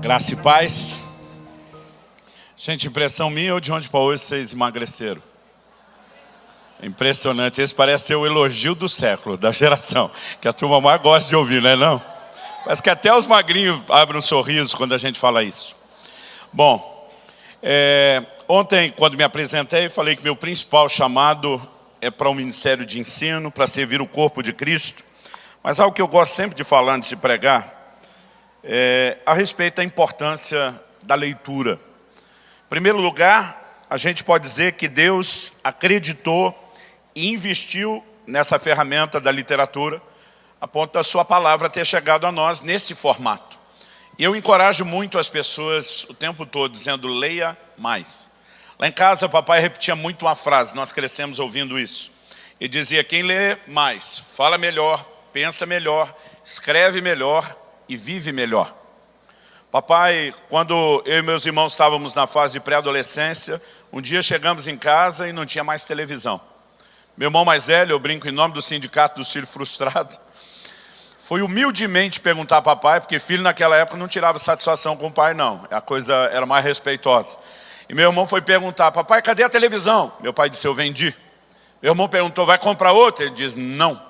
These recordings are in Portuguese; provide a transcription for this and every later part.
Graça e paz. Gente, impressão minha ou de onde para hoje vocês emagreceram? É impressionante, esse parece ser o elogio do século, da geração, que a turma mais gosta de ouvir, não é não? Parece que até os magrinhos abrem um sorriso quando a gente fala isso. Bom, ontem quando me apresentei, falei que meu principal chamado é para o ministério de ensino, para servir o corpo de Cristo. Mas algo que eu gosto sempre de falar antes de pregar, a respeito da importância da leitura. Em primeiro lugar, a gente pode dizer que Deus acreditou e investiu nessa ferramenta da literatura, a ponto da sua palavra ter chegado a nós nesse formato. E eu encorajo muito as pessoas o tempo todo, dizendo, leia mais. Lá em casa, papai repetia muito uma frase, nós crescemos ouvindo isso. Ele dizia, quem lê mais, fala melhor, pensa melhor, escreve melhor e vive melhor. Papai, quando eu e meus irmãos estávamos na fase de pré-adolescência, um dia chegamos em casa e não tinha mais televisão. Meu irmão mais velho, eu brinco em nome do sindicato dos filhos frustrados, foi humildemente perguntar a papai, porque filho naquela época não tirava satisfação com o pai não, a coisa era mais respeitosa. E meu irmão foi perguntar, papai, cadê a televisão? Meu pai disse, eu vendi. Meu irmão perguntou, vai comprar outra? Ele disse, não.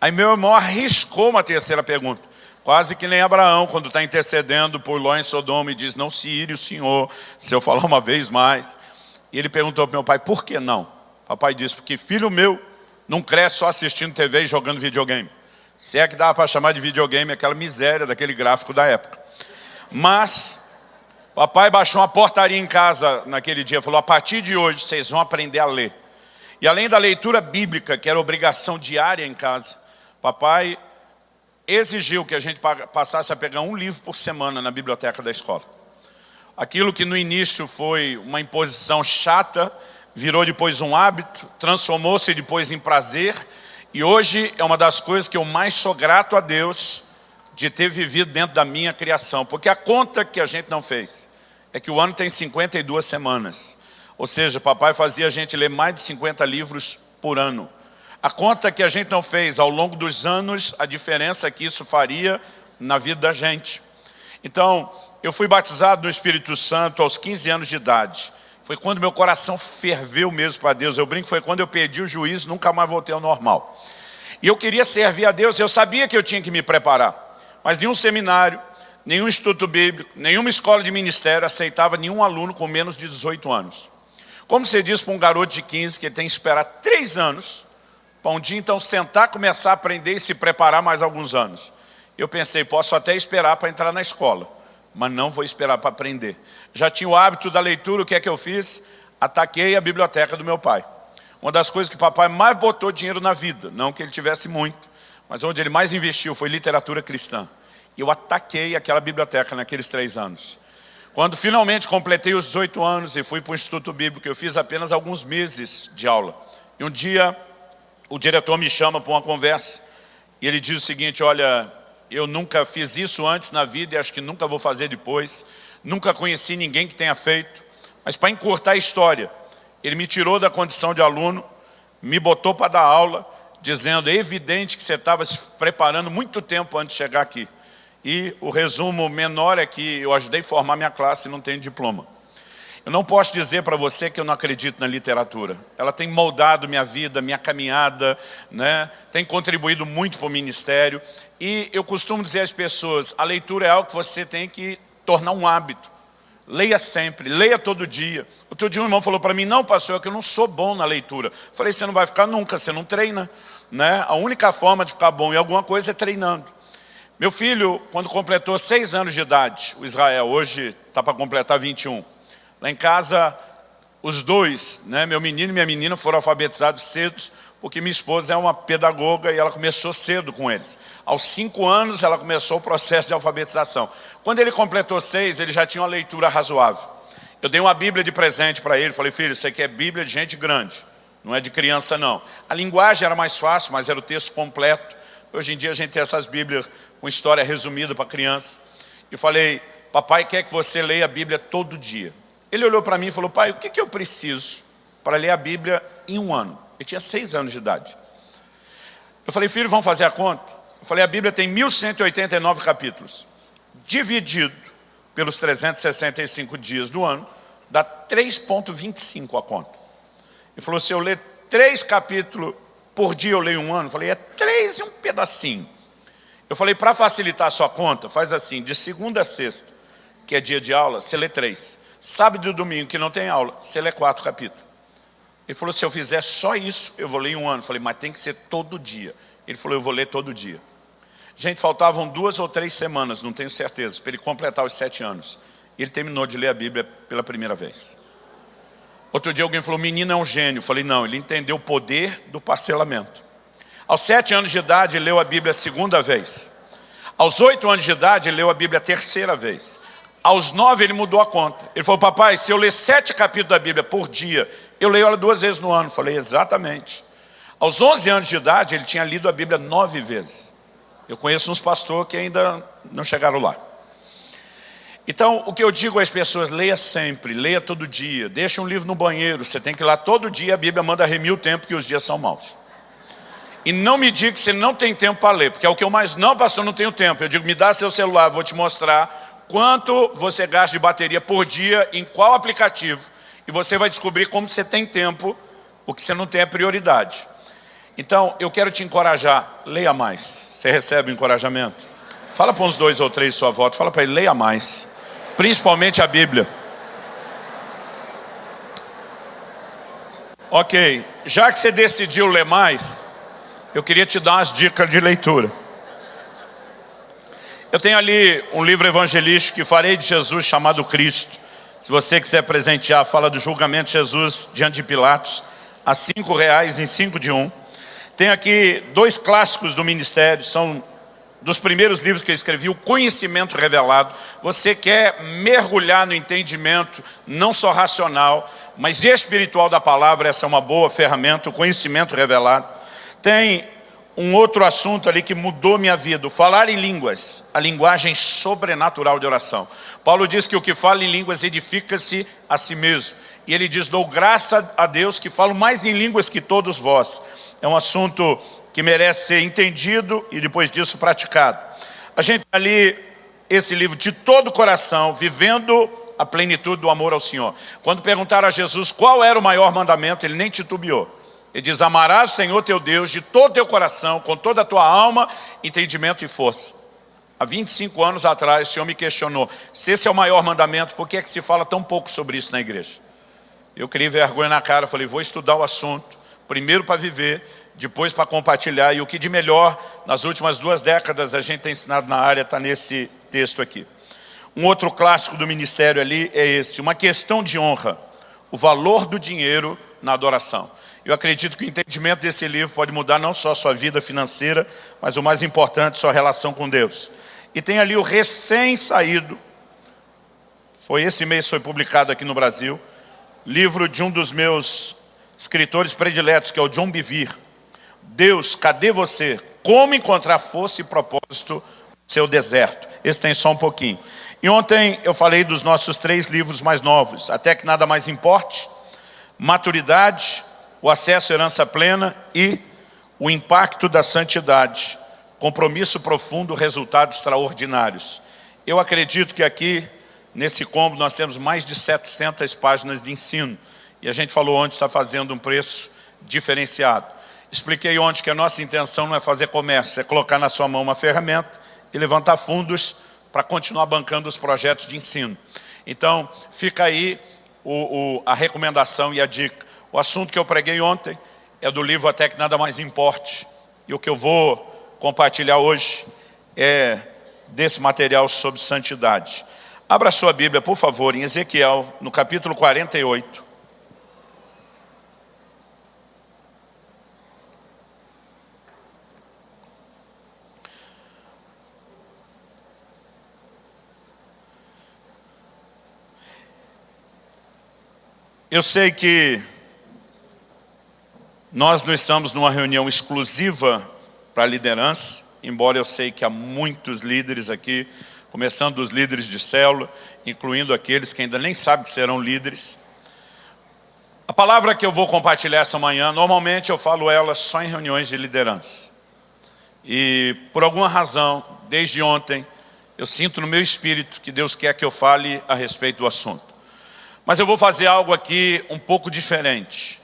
Aí meu irmão arriscou uma terceira pergunta. Quase que nem Abraão, quando está intercedendo por Ló em Sodoma e diz, não se ire o Senhor, se eu falar uma vez mais. E ele perguntou para meu pai, por que não? Papai disse, porque filho meu não cresce só assistindo TV e jogando videogame. Se é que dava para chamar de videogame aquela miséria daquele gráfico da época. Mas, papai baixou uma portaria em casa naquele dia, falou, a partir de hoje vocês vão aprender a ler. E além da leitura bíblica, que era obrigação diária em casa, papai exigiu que a gente passasse a pegar um livro por semana na biblioteca da escola. Aquilo que no início foi uma imposição chata, virou depois um hábito, transformou-se depois em prazer, e hoje é uma das coisas que eu mais sou grato a Deus de ter vivido dentro da minha criação, porque a conta que a gente não fez é que o ano tem 52 semanas, ou seja, papai fazia a gente ler mais de 50 livros por ano. A conta que a gente não fez ao longo dos anos, a diferença que isso faria na vida da gente. Então, eu fui batizado no Espírito Santo aos 15 anos de idade. Foi quando meu coração ferveu mesmo para Deus. Eu brinco, foi quando eu perdi o juízo, nunca mais voltei ao normal. E eu queria servir a Deus, eu sabia que eu tinha que me preparar. Mas nenhum seminário, nenhum instituto bíblico, nenhuma escola de ministério aceitava nenhum aluno com menos de 18 anos. Como você diz para um garoto de 15 que ele tem que esperar 3 anos, para um dia então sentar, começar a aprender e se preparar mais alguns anos. Eu pensei, posso até esperar para entrar na escola, mas não vou esperar para aprender. Já tinha o hábito da leitura, o que é que eu fiz? Ataquei a biblioteca do meu pai. Uma das coisas que o papai mais botou dinheiro na vida, não que ele tivesse muito, mas onde ele mais investiu foi literatura cristã. Eu ataquei aquela biblioteca naqueles 3 anos. Quando finalmente completei os 18 anos e fui para o Instituto Bíblico, eu fiz apenas alguns meses de aula. E um dia o diretor me chama para uma conversa e ele diz o seguinte, olha, eu nunca fiz isso antes na vida e acho que nunca vou fazer depois, nunca conheci ninguém que tenha feito, mas para encurtar a história, ele me tirou da condição de aluno, me botou para dar aula, dizendo, é evidente que você estava se preparando muito tempo antes de chegar aqui. E o resumo menor é que eu ajudei a formar minha classe e não tenho diploma. Eu não posso dizer para você que eu não acredito na literatura. Ela tem moldado minha vida, minha caminhada, né? Tem contribuído muito para o ministério. E eu costumo dizer às pessoas, a leitura é algo que você tem que tornar um hábito. Leia sempre, leia todo dia. Outro dia um irmão falou para mim, não pastor, é que eu não sou bom na leitura. Eu falei, você não vai ficar nunca, você não treina. Né? A única forma de ficar bom em alguma coisa é treinando. Meu filho, quando completou 6 anos de idade, o Israel, hoje está para completar 21. Lá em casa, os dois, né, meu menino e minha menina foram alfabetizados cedo, porque minha esposa é uma pedagoga e ela começou cedo com eles. Aos 5 anos ela começou o processo de alfabetização. Quando ele completou 6, ele já tinha uma leitura razoável. Eu dei uma Bíblia de presente para ele, falei, filho, isso aqui é Bíblia de gente grande, não é de criança não. A linguagem era mais fácil, mas era o texto completo. Hoje em dia a gente tem essas Bíblias com história resumida para criança. E falei, papai quer que você leia a Bíblia todo dia. Ele olhou para mim e falou, pai, o que eu preciso para ler a Bíblia em 1 ano? Ele tinha 6 anos de idade. Eu falei, filho, vamos fazer a conta? Eu falei, a Bíblia tem 1189 capítulos. Dividido pelos 365 dias do ano, dá 3,25 a conta. Ele falou, se eu ler 3 capítulos por dia, eu leio um ano. Eu falei, é 3 e um pedacinho. Eu falei, para facilitar a sua conta, faz assim, de segunda a sexta, que é dia de aula, você lê 3. Sábado e domingo, que não tem aula, você lê 4 capítulos. Ele falou, se eu fizer só isso, eu vou ler em um ano. Eu falei, mas tem que ser todo dia. Ele falou, eu vou ler todo dia. Gente, faltavam 2 ou 3 semanas, não tenho certeza, para ele completar os 7 anos. E ele terminou de ler a Bíblia pela primeira vez. Outro dia alguém falou, menino é um gênio. Eu falei, não, ele entendeu o poder do parcelamento. Aos 7 anos de idade, ele leu a Bíblia a segunda vez. Aos 8 anos de idade, ele leu a Bíblia a terceira vez. Aos 9, ele mudou a conta. Ele falou, papai, se eu ler 7 capítulos da Bíblia por dia, eu leio ela 2 vezes no ano. Eu falei, exatamente. Aos 11 anos de idade, ele tinha lido a Bíblia 9 vezes. Eu conheço uns pastores que ainda não chegaram lá. Então, o que eu digo às pessoas, leia sempre, leia todo dia. Deixa um livro no banheiro, você tem que ir lá todo dia, a Bíblia manda remir o tempo que os dias são maus. E não me diga que você não tem tempo para ler, porque é o que eu mais, não pastor, não tenho tempo. Eu digo, me dá seu celular, vou te mostrar quanto você gasta de bateria por dia, em qual aplicativo, e você vai descobrir como você tem tempo, o que você não tem é prioridade. Então, eu quero te encorajar, leia mais. Você recebe encorajamento? Fala para uns 2 ou 3 sua volta, fala para ele, leia mais. Principalmente a Bíblia. Ok, já que você decidiu ler mais, eu queria te dar umas dicas de leitura. Eu tenho ali um livro evangelístico que farei de Jesus chamado Cristo. Se você quiser presentear, fala do julgamento de Jesus diante de Pilatos, a R$5 em 5 de 1. Tem aqui 2 clássicos do ministério, são dos primeiros livros que eu escrevi, o Conhecimento Revelado. Você quer mergulhar no entendimento, não só racional, mas espiritual da palavra, essa é uma boa ferramenta, o Conhecimento Revelado. Tem um outro assunto ali que mudou minha vida, o Falar em Línguas, a linguagem sobrenatural de oração. Paulo diz que o que fala em línguas edifica-se a si mesmo. E ele diz, dou graça a Deus que falo mais em línguas que todos vós. É um assunto que merece ser entendido e depois disso praticado. A gente ali, esse livro de todo o coração, vivendo a plenitude do amor ao Senhor. Quando perguntaram a Jesus qual era o maior mandamento, ele nem titubeou. Ele diz, amarás o Senhor teu Deus de todo o teu coração, com toda a tua alma, entendimento e força. Há 25 anos atrás, o Senhor me questionou, se esse é o maior mandamento, por que é que se fala tão pouco sobre isso na igreja? Eu criei vergonha na cara, falei, vou estudar o assunto, primeiro para viver, depois para compartilhar, e o que de melhor, nas últimas 2 décadas, a gente tem ensinado na área, está nesse texto aqui. Um outro clássico do ministério ali é esse, uma questão de honra, o valor do dinheiro na adoração. Eu acredito que o entendimento desse livro pode mudar não só a sua vida financeira, mas o mais importante, sua relação com Deus. E tem ali o recém-saído, esse mês foi publicado aqui no Brasil, livro de um dos meus escritores prediletos, que é o John Bevere. Deus, cadê você? Como encontrar força e propósito no seu deserto? Esse tem só um pouquinho. E ontem eu falei dos nossos 3 livros mais novos, Até que Nada Mais Importe, Maturidade, O Acesso à Herança Plena e O Impacto da Santidade, Compromisso Profundo, Resultados Extraordinários. Eu acredito que aqui, nesse combo, nós temos mais de 700 páginas de ensino. E a gente falou ontem, está fazendo um preço diferenciado. Expliquei ontem que a nossa intenção não é fazer comércio, é colocar na sua mão uma ferramenta e levantar fundos para continuar bancando os projetos de ensino. Então, fica aí a recomendação e a dica. O assunto que eu preguei ontem é do livro Até que Nada Mais Importe. E o que eu vou compartilhar hoje é desse material sobre santidade. Abra a sua Bíblia, por favor, em Ezequiel, no capítulo 48. Eu sei que nós não estamos numa reunião exclusiva para a liderança, embora eu sei que há muitos líderes aqui, começando dos líderes de célula, incluindo aqueles que ainda nem sabem que serão líderes. A palavra que eu vou compartilhar essa manhã, normalmente eu falo ela só em reuniões de liderança. E por alguma razão, desde ontem, Eu sinto no meu espírito que Deus quer que eu fale a respeito do assunto. Mas eu vou fazer algo aqui um pouco diferente.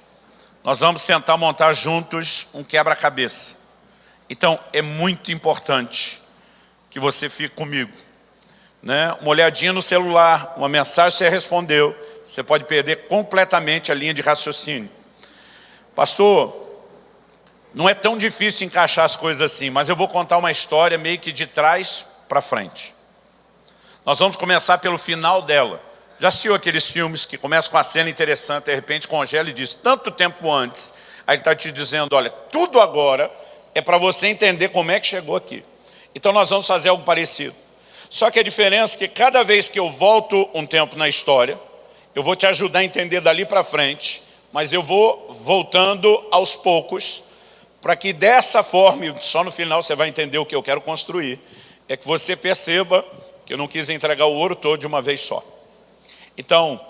Nós vamos tentar montar juntos um quebra-cabeça. Então, é muito importante que você fique comigo. Uma olhadinha no celular, uma mensagem você respondeu, você pode perder completamente a linha de raciocínio. Pastor, não é tão difícil encaixar as coisas assim, mas eu vou contar uma história meio que de trás para frente. Nós vamos começar pelo final dela. Já assistiu aqueles filmes que começam com uma cena interessante, de repente congela e diz, tanto tempo antes, aí ele está te dizendo, olha, tudo agora é para você entender como é que chegou aqui. Então nós vamos fazer algo parecido. Só que a diferença é que cada vez que eu volto um tempo na história, eu vou te ajudar a entender dali para frente, mas eu vou voltando aos poucos, para que dessa forma, e só no final você vai entender o que eu quero construir, é que você perceba que eu não quis entregar o ouro todo de uma vez só. Então,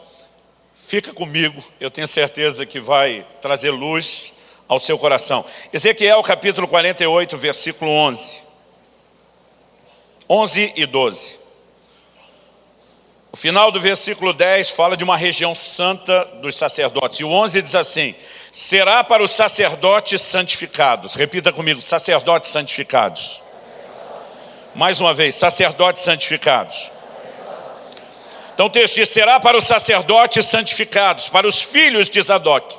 fica comigo, eu tenho certeza que vai trazer luz ao seu coração. Ezequiel capítulo 48, versículo 11 e 12. O final do versículo 10 fala de uma região santa dos sacerdotes. E o 11 diz assim, será para os sacerdotes santificados. Repita comigo, sacerdotes santificados. Mais uma vez, sacerdotes santificados. Então o texto diz, será para os sacerdotes santificados, para os filhos de Zadok,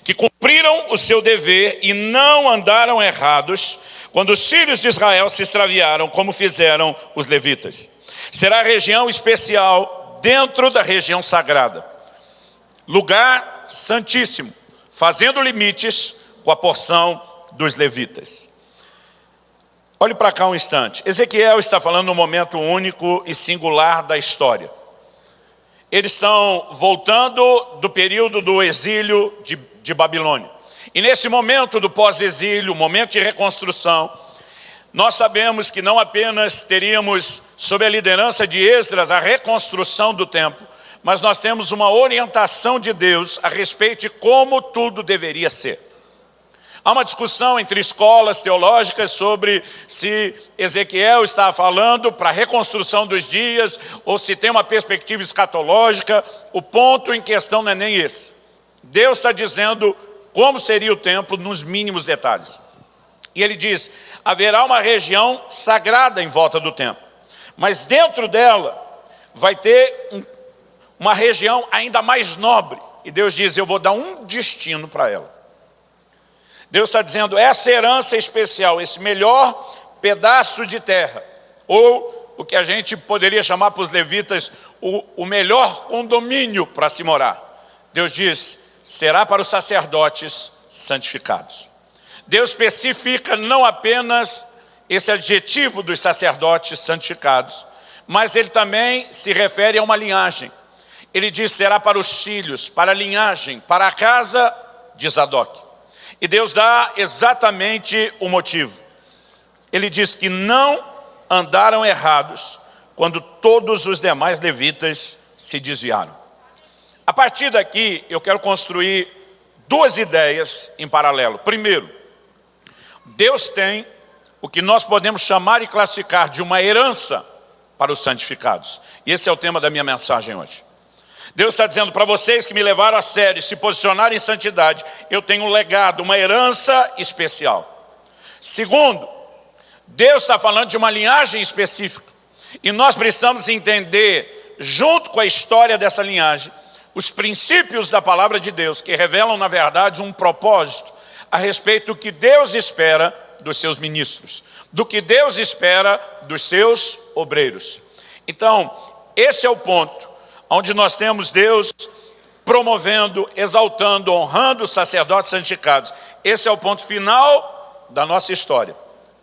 que cumpriram o seu dever e não andaram errados, quando os filhos de Israel se extraviaram, como fizeram os levitas. Será região especial dentro da região sagrada, lugar santíssimo, fazendo limites com a porção dos levitas. Olhe para cá um instante. Ezequiel está falando num momento único e singular da história. Eles estão voltando do período do exílio de Babilônia. E nesse momento do pós-exílio, momento de reconstrução, nós sabemos que não apenas teríamos, sob a liderança de Esdras, a reconstrução do templo, mas nós temos uma orientação de Deus a respeito de como tudo deveria ser. Há uma discussão entre escolas teológicas sobre se Ezequiel está falando para a reconstrução dos dias ou se tem uma perspectiva escatológica. O ponto em questão não é nem esse. Deus está dizendo como seria o templo nos mínimos detalhes. E ele diz, haverá uma região sagrada em volta do templo, mas dentro dela vai ter uma região ainda mais nobre. E Deus diz, eu vou dar um destino para ela. Deus está dizendo, essa herança especial, esse melhor pedaço de terra, ou o que a gente poderia chamar para os levitas, o melhor condomínio para se morar. Deus diz, será para os sacerdotes santificados. Deus especifica não apenas esse adjetivo dos sacerdotes santificados, mas ele também se refere a uma linhagem. Ele diz, será para os filhos, para a linhagem, para a casa de Zadok. E Deus dá exatamente o motivo. Ele diz que não andaram errados quando todos os demais levitas se desviaram. A partir daqui, eu quero construir duas ideias em paralelo. Primeiro, Deus tem o que nós podemos chamar e classificar de uma herança para os santificados. E esse é o tema da minha mensagem hoje. Deus está dizendo para vocês que me levaram a sério, se posicionarem em santidade, eu tenho um legado, uma herança especial. Segundo, Deus está falando de uma linhagem específica. E nós precisamos entender, junto com a história dessa linhagem, os princípios da palavra de Deus, que revelam, na verdade, um propósito a respeito do que Deus espera dos seus ministros, do que Deus espera dos seus obreiros. Então, esse é o ponto onde nós temos Deus promovendo, exaltando, honrando os sacerdotes santificados. Esse é o ponto final da nossa história,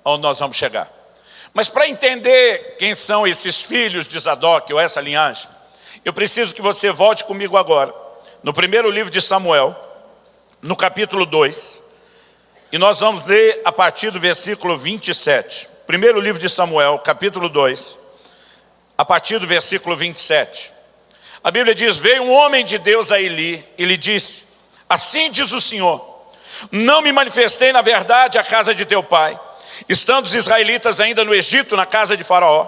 onde nós vamos chegar. Mas para entender quem são esses filhos de Zadok, ou essa linhagem, eu preciso que você volte comigo agora, no primeiro livro de Samuel, no capítulo 2, e nós vamos ler a partir do versículo 27. Primeiro livro de Samuel, capítulo 2, a partir do versículo 27. A Bíblia diz, veio um homem de Deus a Eli e lhe disse, assim diz o Senhor, não me manifestei na verdade à casa de teu pai, estando os israelitas ainda no Egito, na casa de Faraó,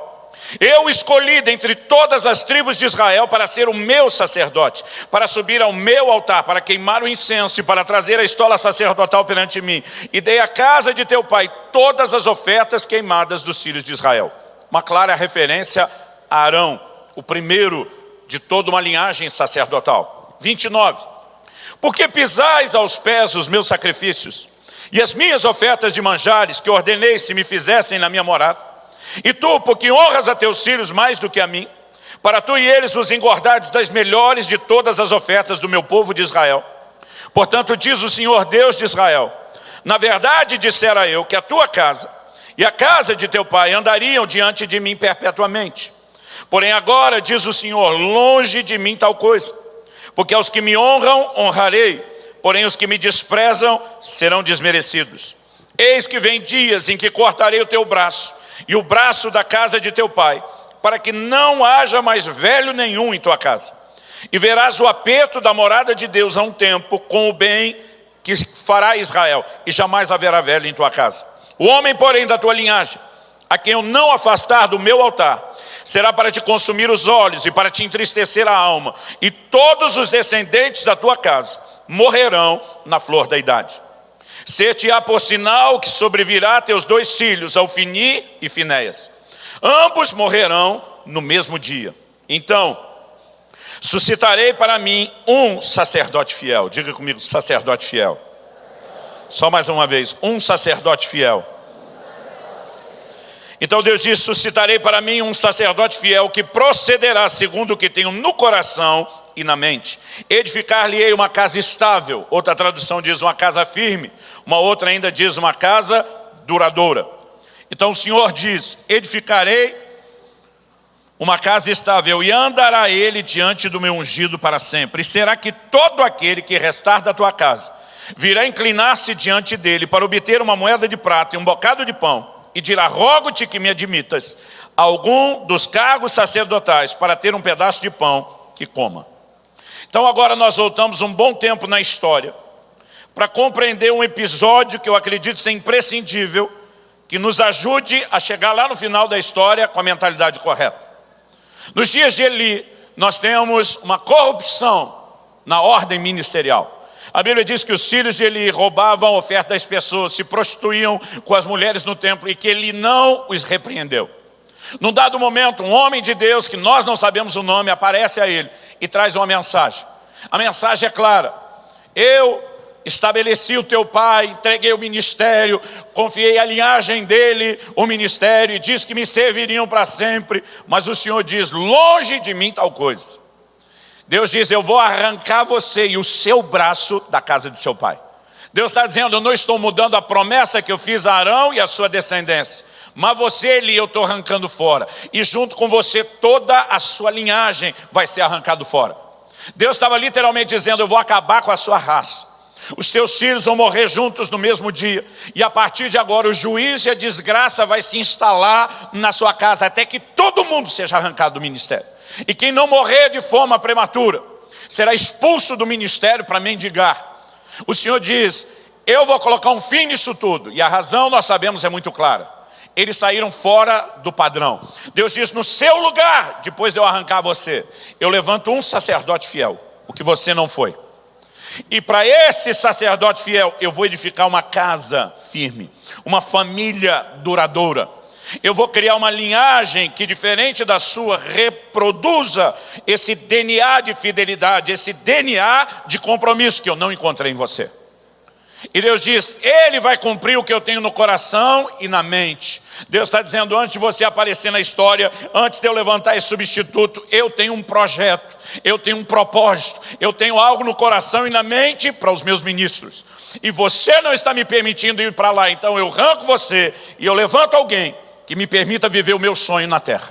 Eu escolhi dentre todas as tribos de Israel para ser o meu sacerdote, para subir ao meu altar, para queimar o incenso e para trazer a estola sacerdotal perante mim. E dei à casa de teu pai todas as ofertas queimadas dos filhos de Israel. Uma clara referência a Arão, o primeiro de toda uma linhagem sacerdotal. 29. Porque pisais aos pés os meus sacrifícios e as minhas ofertas de manjares que ordenei se me fizessem na minha morada? E tu, porque honras a teus filhos mais do que a mim, para tu e eles os engordares das melhores de todas as ofertas do meu povo de Israel. Portanto, diz o Senhor Deus de Israel: na verdade dissera eu que a tua casa e a casa de teu pai andariam diante de mim perpetuamente. Porém agora, diz o Senhor, longe de mim tal coisa, porque aos que me honram, honrarei, porém os que me desprezam serão desmerecidos. Eis que vem dias em que cortarei o teu braço e o braço da casa de teu pai, para que não haja mais velho nenhum em tua casa. E verás o aperto da morada de Deus a um tempo, com o bem que fará Israel, e jamais haverá velho em tua casa. O homem, porém, da tua linhagem, a quem eu não afastar do meu altar, será para te consumir os olhos e para te entristecer a alma, e todos os descendentes da tua casa morrerão na flor da idade. Ser-te-á por sinal que sobrevirá a teus dois filhos, Ofni e Finéias. Ambos morrerão no mesmo dia. Então, suscitarei para mim um sacerdote fiel. Diga comigo, sacerdote fiel. Só mais uma vez, um sacerdote fiel. Então Deus diz: suscitarei para mim um sacerdote fiel que procederá segundo o que tenho no coração e na mente. Edificar-lhe-ei uma casa estável. Outra tradução diz uma casa firme. Uma outra ainda diz uma casa duradoura. Então o Senhor diz: edificarei uma casa estável e andará ele diante do meu ungido para sempre. E será que todo aquele que restar da tua casa virá inclinar-se diante dele para obter uma moeda de prata e um bocado de pão, e dirá: rogo-te que me admitas a algum dos cargos sacerdotais para ter um pedaço de pão que coma. Então agora nós voltamos um bom tempo na história para compreender um episódio que eu acredito ser imprescindível, que nos ajude a chegar lá no final da história com a mentalidade correta. Nos dias de Eli, nós temos uma corrupção na ordem ministerial. A Bíblia diz que os filhos de Eli roubavam a oferta das pessoas, se prostituíam com as mulheres no templo, e que Eli não os repreendeu. Num dado momento, um homem de Deus, que nós não sabemos o nome, aparece a ele e traz uma mensagem. A mensagem é clara: eu estabeleci o teu pai, entreguei o ministério, confiei a linhagem dele, o ministério, e disse que me serviriam para sempre. Mas o Senhor diz: longe de mim tal coisa. Deus diz: eu vou arrancar você e o seu braço da casa de seu pai. Deus está dizendo: eu não estou mudando a promessa que eu fiz a Arão e a sua descendência, mas você, Eli, eu estou arrancando fora, e junto com você toda a sua linhagem vai ser arrancado fora. Deus estava literalmente dizendo: eu vou acabar com a sua raça. Os teus filhos vão morrer juntos no mesmo dia, e a partir de agora o juízo e a desgraça vai se instalar na sua casa, até que todo mundo seja arrancado do ministério. E quem não morrer de forma prematura será expulso do ministério para mendigar. O Senhor diz: eu vou colocar um fim nisso tudo. E a razão, nós sabemos, é muito clara: eles saíram fora do padrão. Deus diz: no seu lugar, depois de eu arrancar você, eu levanto um sacerdote fiel, o que você não foi. E para esse sacerdote fiel, eu vou edificar uma casa firme, uma família duradoura. Eu vou criar uma linhagem que, diferente da sua, reproduza esse DNA de fidelidade, esse DNA de compromisso que eu não encontrei em você. E Deus diz: ele vai cumprir o que eu tenho no coração e na mente. Deus está dizendo: antes de você aparecer na história, antes de eu levantar esse substituto, eu tenho um projeto, eu tenho um propósito, eu tenho algo no coração e na mente para os meus ministros. E você não está me permitindo ir para lá, então eu arranco você e eu levanto alguém que me permita viver o meu sonho na terra.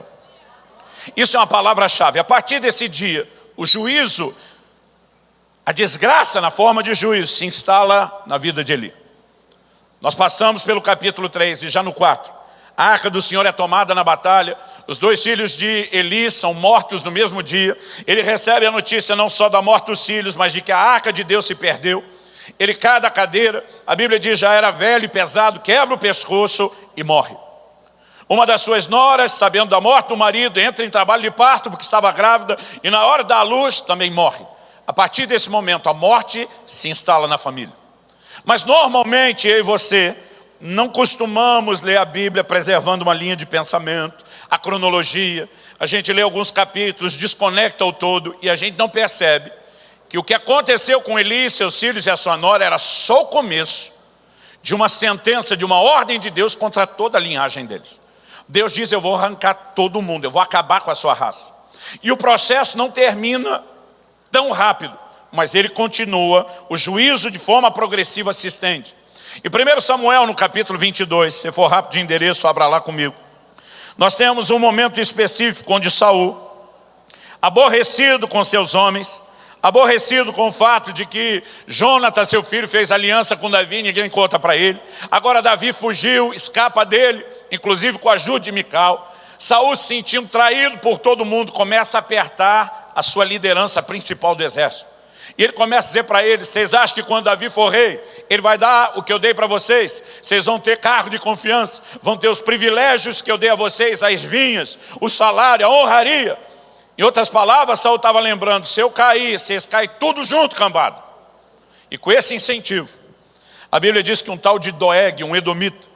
Isso é uma palavra-chave. A partir desse dia, o juízo, a desgraça na forma de juízo, se instala na vida de Eli. Nós passamos pelo capítulo 3 e já no 4. A arca do Senhor é tomada na batalha. Os dois filhos de Eli são mortos no mesmo dia. Ele recebe a notícia não só da morte dos filhos, mas de que a arca de Deus se perdeu. Ele cai da cadeira. A Bíblia diz: já era velho e pesado, quebra o pescoço e morre. Uma das suas noras, sabendo da morte do marido, entra em trabalho de parto porque estava grávida e na hora da luz também morre. A partir desse momento, a morte se instala na família. Mas normalmente eu e você não costumamos ler a Bíblia preservando uma linha de pensamento, a cronologia. A gente lê alguns capítulos, desconecta o todo e a gente não percebe que o que aconteceu com Eli, seus filhos e a sua nora era só o começo de uma sentença, de uma ordem de Deus contra toda a linhagem deles. Deus diz: eu vou arrancar todo mundo, eu vou acabar com a sua raça. E o processo não termina tão rápido, mas ele continua, o juízo de forma progressiva se estende. Em 1 Samuel, no capítulo 22, se for rápido de endereço, abra lá comigo. Nós temos um momento específico onde Saul, aborrecido com seus homens, aborrecido com o fato de que Jonatas, seu filho, fez aliança com Davi, ninguém conta para ele. Agora Davi fugiu, escapa dele, inclusive com a ajuda de Mical. Saul, se sentindo traído por todo mundo, começa a apertar a sua liderança principal do exército. E ele começa a dizer para eles: vocês acham que quando Davi for rei, ele vai dar o que eu dei para vocês? Vocês vão ter cargo de confiança, vão ter os privilégios que eu dei a vocês, as vinhas, o salário, a honraria. Em outras palavras, Saul estava lembrando: se eu cair, vocês caem tudo junto, cambada. E com esse incentivo, a Bíblia diz que um tal de Doeg, um edomita,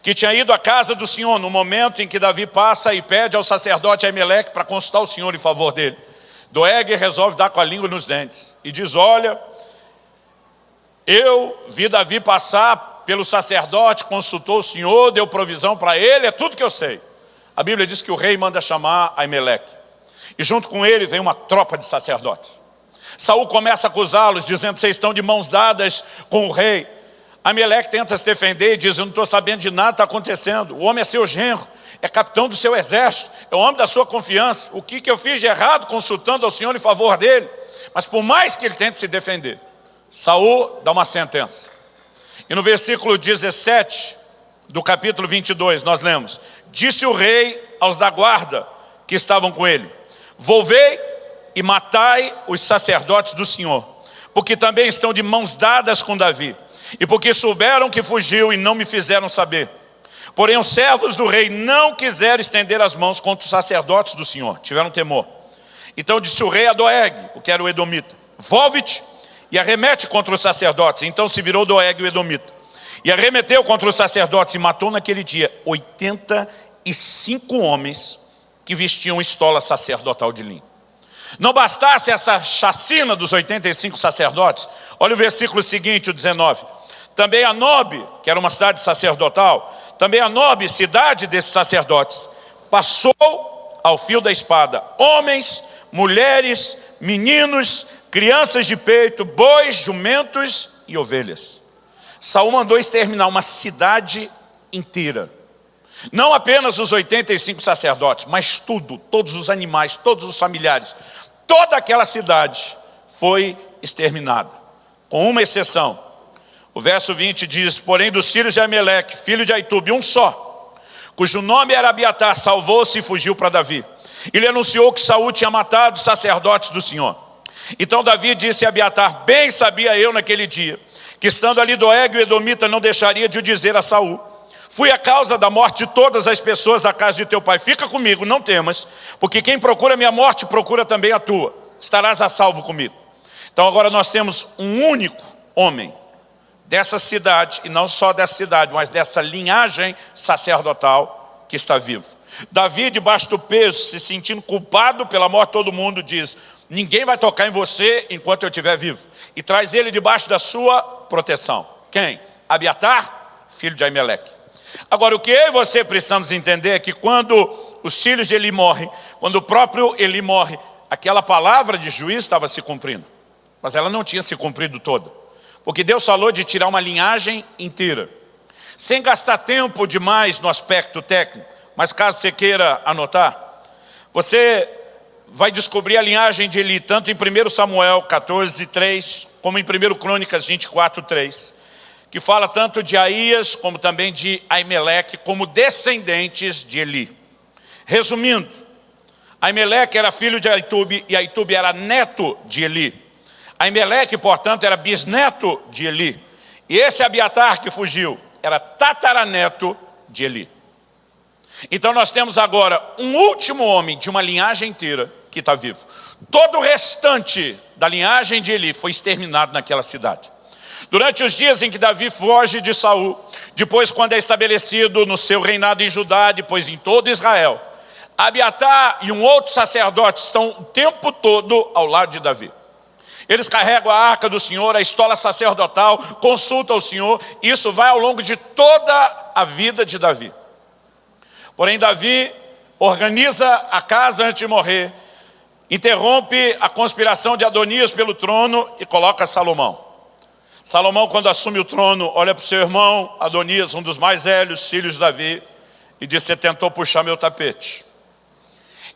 que tinha ido à casa do Senhor no momento em que Davi passa e pede ao sacerdote Aimeleque para consultar o Senhor em favor dele. Doeg resolve dar com a língua nos dentes e diz: olha, eu vi Davi passar pelo sacerdote, consultou o Senhor, deu provisão para ele, é tudo que eu sei. A Bíblia diz que o rei manda chamar Aimeleque. E junto com ele vem uma tropa de sacerdotes. Saul começa a acusá-los, dizendo: vocês estão de mãos dadas com o rei. Aimeleque tenta se defender e diz: eu não estou sabendo de nada que está acontecendo. O homem é seu genro, é capitão do seu exército, é o homem da sua confiança. O que eu fiz de errado consultando ao Senhor em favor dele? Mas por mais que ele tente se defender, Saul dá uma sentença. E no versículo 17 do capítulo 22 nós lemos: disse o rei aos da guarda que estavam com ele: volvei e matai os sacerdotes do Senhor, porque também estão de mãos dadas com Davi, e porque souberam que fugiu e não me fizeram saber. Porém os servos do rei não quiseram estender as mãos contra os sacerdotes do Senhor, tiveram temor. Então disse o rei a Doeg, o que era o edomita: volve-te e arremete contra os sacerdotes. Então se virou Doeg, o edomita, e arremeteu contra os sacerdotes e matou naquele dia 85 homens que vestiam estola sacerdotal de linho. Não bastasse essa chacina dos 85 sacerdotes, olha o versículo seguinte, o 19. Também a Nobe, que era uma cidade sacerdotal, também a Nobe, cidade desses sacerdotes, passou ao fio da espada homens, mulheres, meninos, crianças de peito, bois, jumentos e ovelhas. Saul mandou exterminar uma cidade inteira. Não apenas os 85 sacerdotes, mas tudo, todos os animais, todos os familiares. Toda aquela cidade foi exterminada, com uma exceção. O verso 20 diz: porém dos filhos de Aimeleque, filho de Aitube, um só, cujo nome era Abiatar, salvou-se e fugiu para Davi. Ele anunciou que Saul tinha matado os sacerdotes do Senhor. Então Davi disse a Abiatar: bem sabia eu naquele dia, que estando ali Doeg o edomita não deixaria de o dizer a Saul: fui a causa da morte de todas as pessoas da casa de teu pai. Fica comigo, não temas, porque quem procura a minha morte, procura também a tua. Estarás a salvo comigo. Então agora nós temos um único homem dessa cidade, e não só dessa cidade, mas dessa linhagem sacerdotal que está vivo. Davi, debaixo do peso, se sentindo culpado pela morte de todo mundo, diz: ninguém vai tocar em você enquanto eu estiver vivo. E traz ele debaixo da sua proteção. Quem? Abiatar, filho de Aimeleque. Agora, o que eu e você precisamos entender é que quando os filhos de Eli morrem, quando o próprio Eli morre, aquela palavra de juízo estava se cumprindo. Mas ela não tinha se cumprido toda. Porque Deus falou de tirar uma linhagem inteira. Sem gastar tempo demais no aspecto técnico, mas caso você queira anotar, você vai descobrir a linhagem de Eli, tanto em 1 Samuel 14:3, como em 1 Crônicas 24:3. Que fala tanto de Aías, como também de Aimeleque, como descendentes de Eli. Resumindo, Aimeleque era filho de Aitube, e Aitube era neto de Eli. Aimeleque, portanto, era bisneto de Eli. E esse Abiatar que fugiu, era tataraneto de Eli. Então nós temos agora um último homem de uma linhagem inteira que está vivo. Todo o restante da linhagem de Eli foi exterminado naquela cidade. Durante os dias em que Davi foge de Saul, depois quando é estabelecido no seu reinado em Judá, depois em todo Israel, Abiatar e um outro sacerdote estão o tempo todo ao lado de Davi. Eles carregam a arca do Senhor, a estola sacerdotal, consultam o Senhor. Isso vai ao longo de toda a vida de Davi. Porém, Davi organiza a casa antes de morrer, interrompe a conspiração de Adonias pelo trono e coloca Salomão. Salomão, quando assume o trono, olha para o seu irmão Adonias, um dos mais velhos filhos de Davi, e diz: você tentou puxar meu tapete.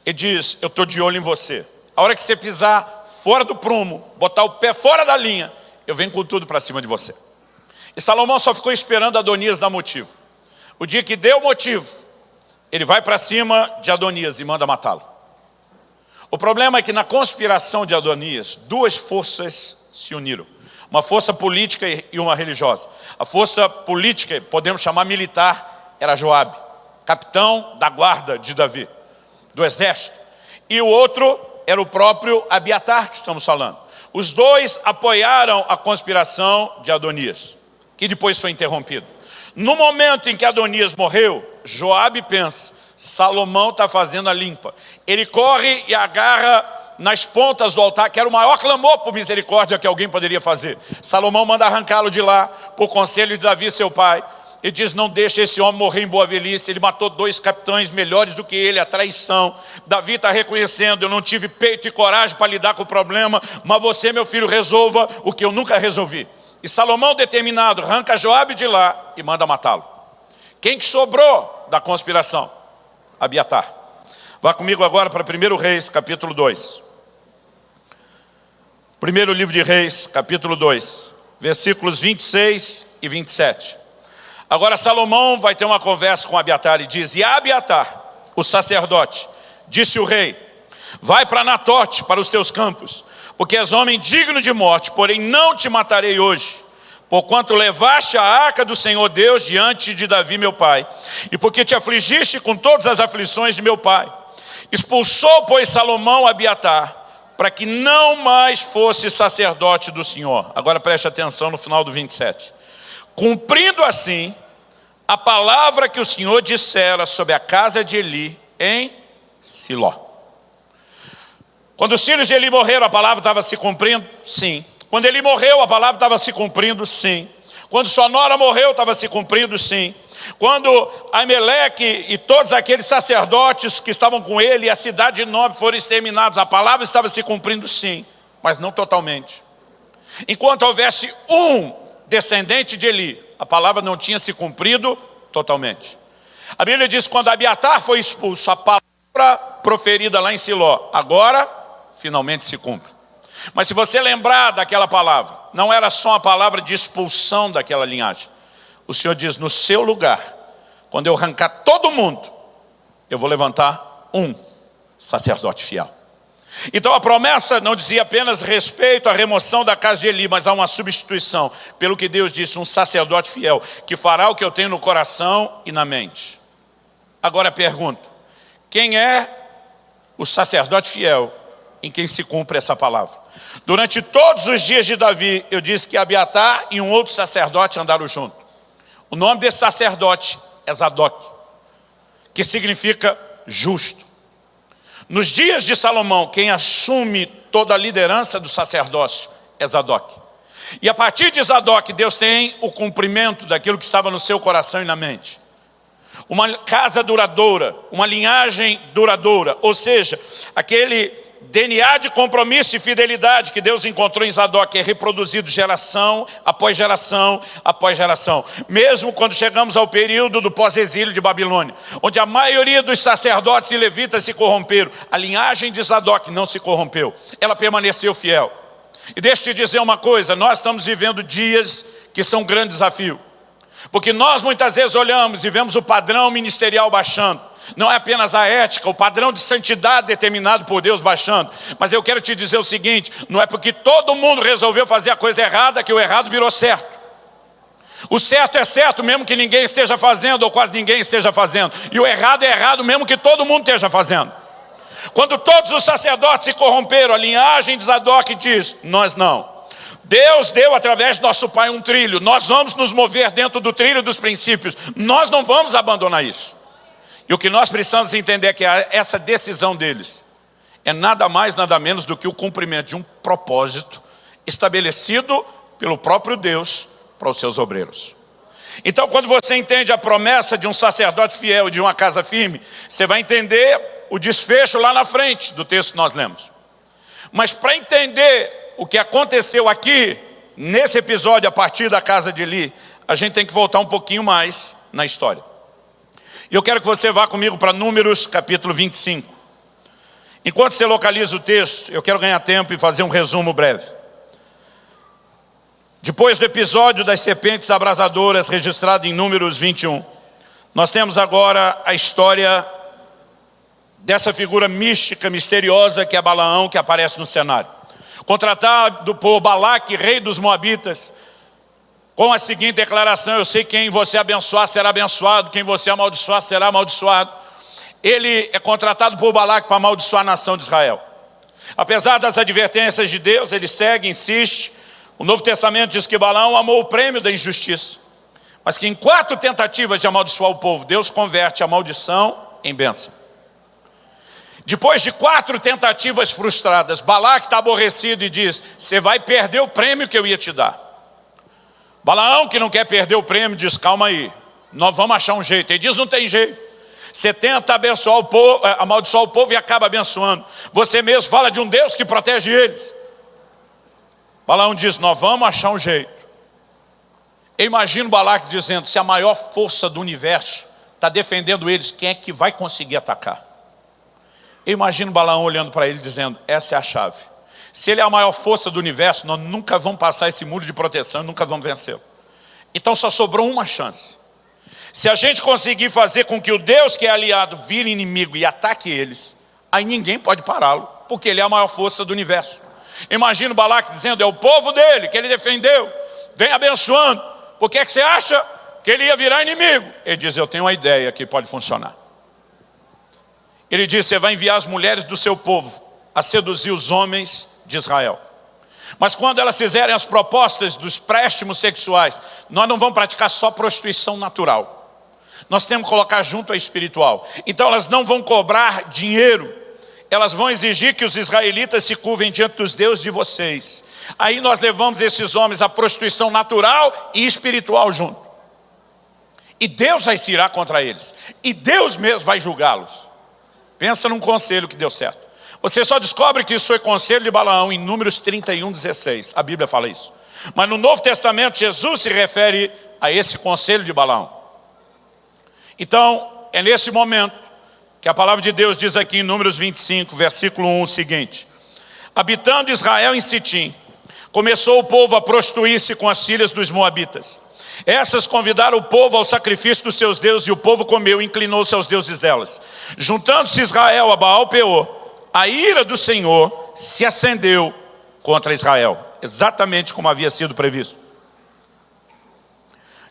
Ele diz: eu estou de olho em você. A hora que você pisar fora do prumo, botar o pé fora da linha, eu venho com tudo para cima de você. E Salomão só ficou esperando Adonias dar motivo. O dia que deu motivo, ele vai para cima de Adonias e manda matá-lo. O problema é que na conspiração de Adonias, duas forças se uniram. Uma força política e uma religiosa. A força política, podemos chamar militar, era Joabe, capitão da guarda de Davi, do exército. E o outro era o próprio Abiatar que estamos falando. Os dois apoiaram a conspiração de Adonias, que depois foi interrompido. No momento em que Adonias morreu, Joabe pensa: Salomão está fazendo a limpa. Ele corre e agarra nas pontas do altar, que era o maior clamor por misericórdia que alguém poderia fazer. Salomão manda arrancá-lo de lá, por conselho de Davi, seu pai. Ele diz: não deixa esse homem morrer em boa velhice. Ele matou 2 capitães melhores do que ele, a traição. Davi está reconhecendo: eu não tive peito e coragem para lidar com o problema, mas você, meu filho, resolva o que eu nunca resolvi. E Salomão, determinado, arranca Joabe de lá e manda matá-lo. Quem que sobrou da conspiração? Abiatar. Vá comigo agora para 1 Reis, capítulo 2. Primeiro livro de Reis, capítulo 2, versículos 26 e 27. Agora Salomão vai ter uma conversa com Abiatar e diz: e Abiatar, o sacerdote, disse o rei: vai para Anatote, para os teus campos, porque és homem digno de morte, porém não te matarei hoje, porquanto levaste a arca do Senhor Deus diante de Davi meu pai, e porque te afligiste com todas as aflições de meu pai. Expulsou, pois, Salomão Abiatar, para que não mais fosse sacerdote do Senhor. Agora preste atenção no final do 27. Cumprindo assim a palavra que o Senhor dissera sobre a casa de Eli em Siló. Quando os filhos de Eli morreram, a palavra estava se cumprindo? Sim. Quando Eli morreu, a palavra estava se cumprindo? Sim. Quando sua nora morreu, estava se cumprindo? Sim. Quando Ameleque e todos aqueles sacerdotes que estavam com ele e a cidade de Nob foram exterminados, a palavra estava se cumprindo? Sim, mas não totalmente. Enquanto houvesse um descendente de Eli, a palavra não tinha se cumprido totalmente. A Bíblia diz: quando Abiatar foi expulso, a palavra proferida lá em Siló, agora finalmente se cumpre. Mas se você lembrar daquela palavra, não era só uma palavra de expulsão daquela linhagem. O Senhor diz: no seu lugar, quando eu arrancar todo mundo, eu vou levantar um sacerdote fiel. Então a promessa não dizia apenas respeito à remoção da casa de Eli, mas há uma substituição. Pelo que Deus disse: um sacerdote fiel, que fará o que eu tenho no coração e na mente. Agora a pergunta: quem é o sacerdote fiel em quem se cumpre essa palavra? Durante todos os dias de Davi, eu disse que Abiatar e um outro sacerdote andaram juntos. O nome desse sacerdote é Zadok, que significa justo. Nos dias de Salomão, quem assume toda a liderança do sacerdócio é Zadok. E a partir de Zadok, Deus tem o cumprimento daquilo que estava no seu coração e na mente. Uma casa duradoura, uma linhagem duradoura, ou seja, aquele DNA de compromisso e fidelidade que Deus encontrou em Zadok é reproduzido geração após geração após geração. Mesmo quando chegamos ao período do pós-exílio de Babilônia, onde a maioria dos sacerdotes e levitas se corromperam, a linhagem de Zadok não se corrompeu, ela permaneceu fiel. E deixa eu te dizer uma coisa: nós estamos vivendo dias que são um grande desafio, porque nós muitas vezes olhamos e vemos o padrão ministerial baixando. Não é apenas a ética, o padrão de santidade determinado por Deus baixando. Mas eu quero te dizer o seguinte: não é porque todo mundo resolveu fazer a coisa errada que o errado virou certo. O certo é certo, mesmo que ninguém esteja fazendo, ou quase ninguém esteja fazendo. E o errado é errado, mesmo que todo mundo esteja fazendo. Quando todos os sacerdotes se corromperam, a linhagem de Zadok diz: nós não. Deus deu através de nosso pai um trilho. Nós vamos nos mover dentro do trilho dos princípios. Nós não vamos abandonar isso. E o que nós precisamos entender é que essa decisão deles é nada mais, nada menos do que o cumprimento de um propósito estabelecido pelo próprio Deus para os seus obreiros. Então, quando você entende a promessa de um sacerdote fiel e de uma casa firme, você vai entender o desfecho lá na frente do texto que nós lemos. Mas para entender o que aconteceu aqui, nesse episódio, a partir da casa de Eli, a gente tem que voltar um pouquinho mais na história. E eu quero que você vá comigo para Números, capítulo 25. Enquanto você localiza o texto, eu quero ganhar tempo e fazer um resumo breve. Depois do episódio das serpentes abrasadoras, registrado em Números 21, nós temos agora a história dessa figura mística, misteriosa, que é Balaão, que aparece no cenário. Contratado por Balaque, rei dos Moabitas, com a seguinte declaração: eu sei quem você abençoar será abençoado, quem você amaldiçoar será amaldiçoado. Ele é contratado por Balaque para amaldiçoar a nação de Israel. Apesar das advertências de Deus, ele segue, insiste. O Novo Testamento diz que Balaão amou o prêmio da injustiça, mas que em 4 tentativas de amaldiçoar o povo, Deus converte a maldição em bênção. Depois de 4 tentativas frustradas, Balaque está aborrecido e diz: você vai perder o prêmio que eu ia te dar. Balaão, que não quer perder o prêmio, diz: calma aí, nós vamos achar um jeito. Ele diz: não tem jeito. Você tenta abençoar o povo, amaldiçoar o povo e acaba abençoando. Você mesmo fala de um Deus que protege eles. Balaão diz: nós vamos achar um jeito. Eu imagino Balaque dizendo: se a maior força do universo está defendendo eles, quem é que vai conseguir atacar? Eu imagino Balaão olhando para ele dizendo: essa é a chave. Se ele é a maior força do universo, nós nunca vamos passar esse muro de proteção, nunca vamos vencê-lo. Então só sobrou uma chance. Se a gente conseguir fazer com que o Deus que é aliado vire inimigo e ataque eles, aí ninguém pode pará-lo, porque ele é a maior força do universo. Imagino Balaque dizendo: é o povo dele que ele defendeu, vem abençoando. Por que você acha que ele ia virar inimigo? Ele diz: eu tenho uma ideia que pode funcionar. Ele diz: você vai enviar as mulheres do seu povo a seduzir os homens de Israel. Mas quando elas fizerem as propostas dos préstimos sexuais, nós não vamos praticar só prostituição natural. Nós temos que colocar junto a espiritual. Então elas não vão cobrar dinheiro. Elas vão exigir que os israelitas se curvem diante dos deuses de vocês. Aí nós levamos esses homens à prostituição natural e espiritual junto. E Deus vai se irar contra eles. E Deus mesmo vai julgá-los. Pensa num conselho que deu certo. Você só descobre que isso foi conselho de Balaão em Números 31:16. A Bíblia fala isso. Mas no Novo Testamento, Jesus se refere a esse conselho de Balaão. Então, é nesse momento que a palavra de Deus diz aqui em Números 25, versículo 1, o seguinte: habitando Israel em Sitim, começou o povo a prostituir-se com as filhas dos moabitas. Essas convidaram o povo ao sacrifício dos seus deuses, e o povo comeu e inclinou-se aos deuses delas. Juntando-se Israel a Baal-Peor, a ira do Senhor se acendeu contra Israel, exatamente como havia sido previsto.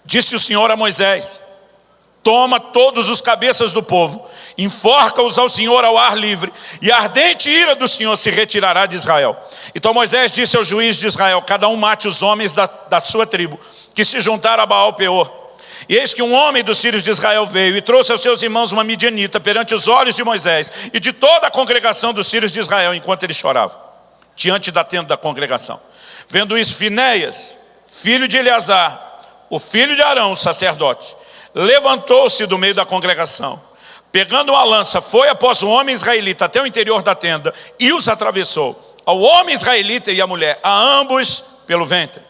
Disse o Senhor a Moisés: toma todos os cabeças do povo, enforca-os ao Senhor ao ar livre, e a ardente ira do Senhor se retirará de Israel. Então Moisés disse ao juiz de Israel: cada um mate os homens da sua tribo, que se juntaram a Baal-Peor. E eis que um homem dos filhos de Israel veio e trouxe aos seus irmãos uma midianita perante os olhos de Moisés e de toda a congregação dos filhos de Israel, enquanto ele chorava, diante da tenda da congregação. Vendo isso, Finéias, filho de Eleazar, o filho de Arão, o sacerdote, levantou-se do meio da congregação, pegando uma lança, foi após o homem israelita até o interior da tenda e os atravessou, ao homem israelita e à mulher, a ambos pelo ventre.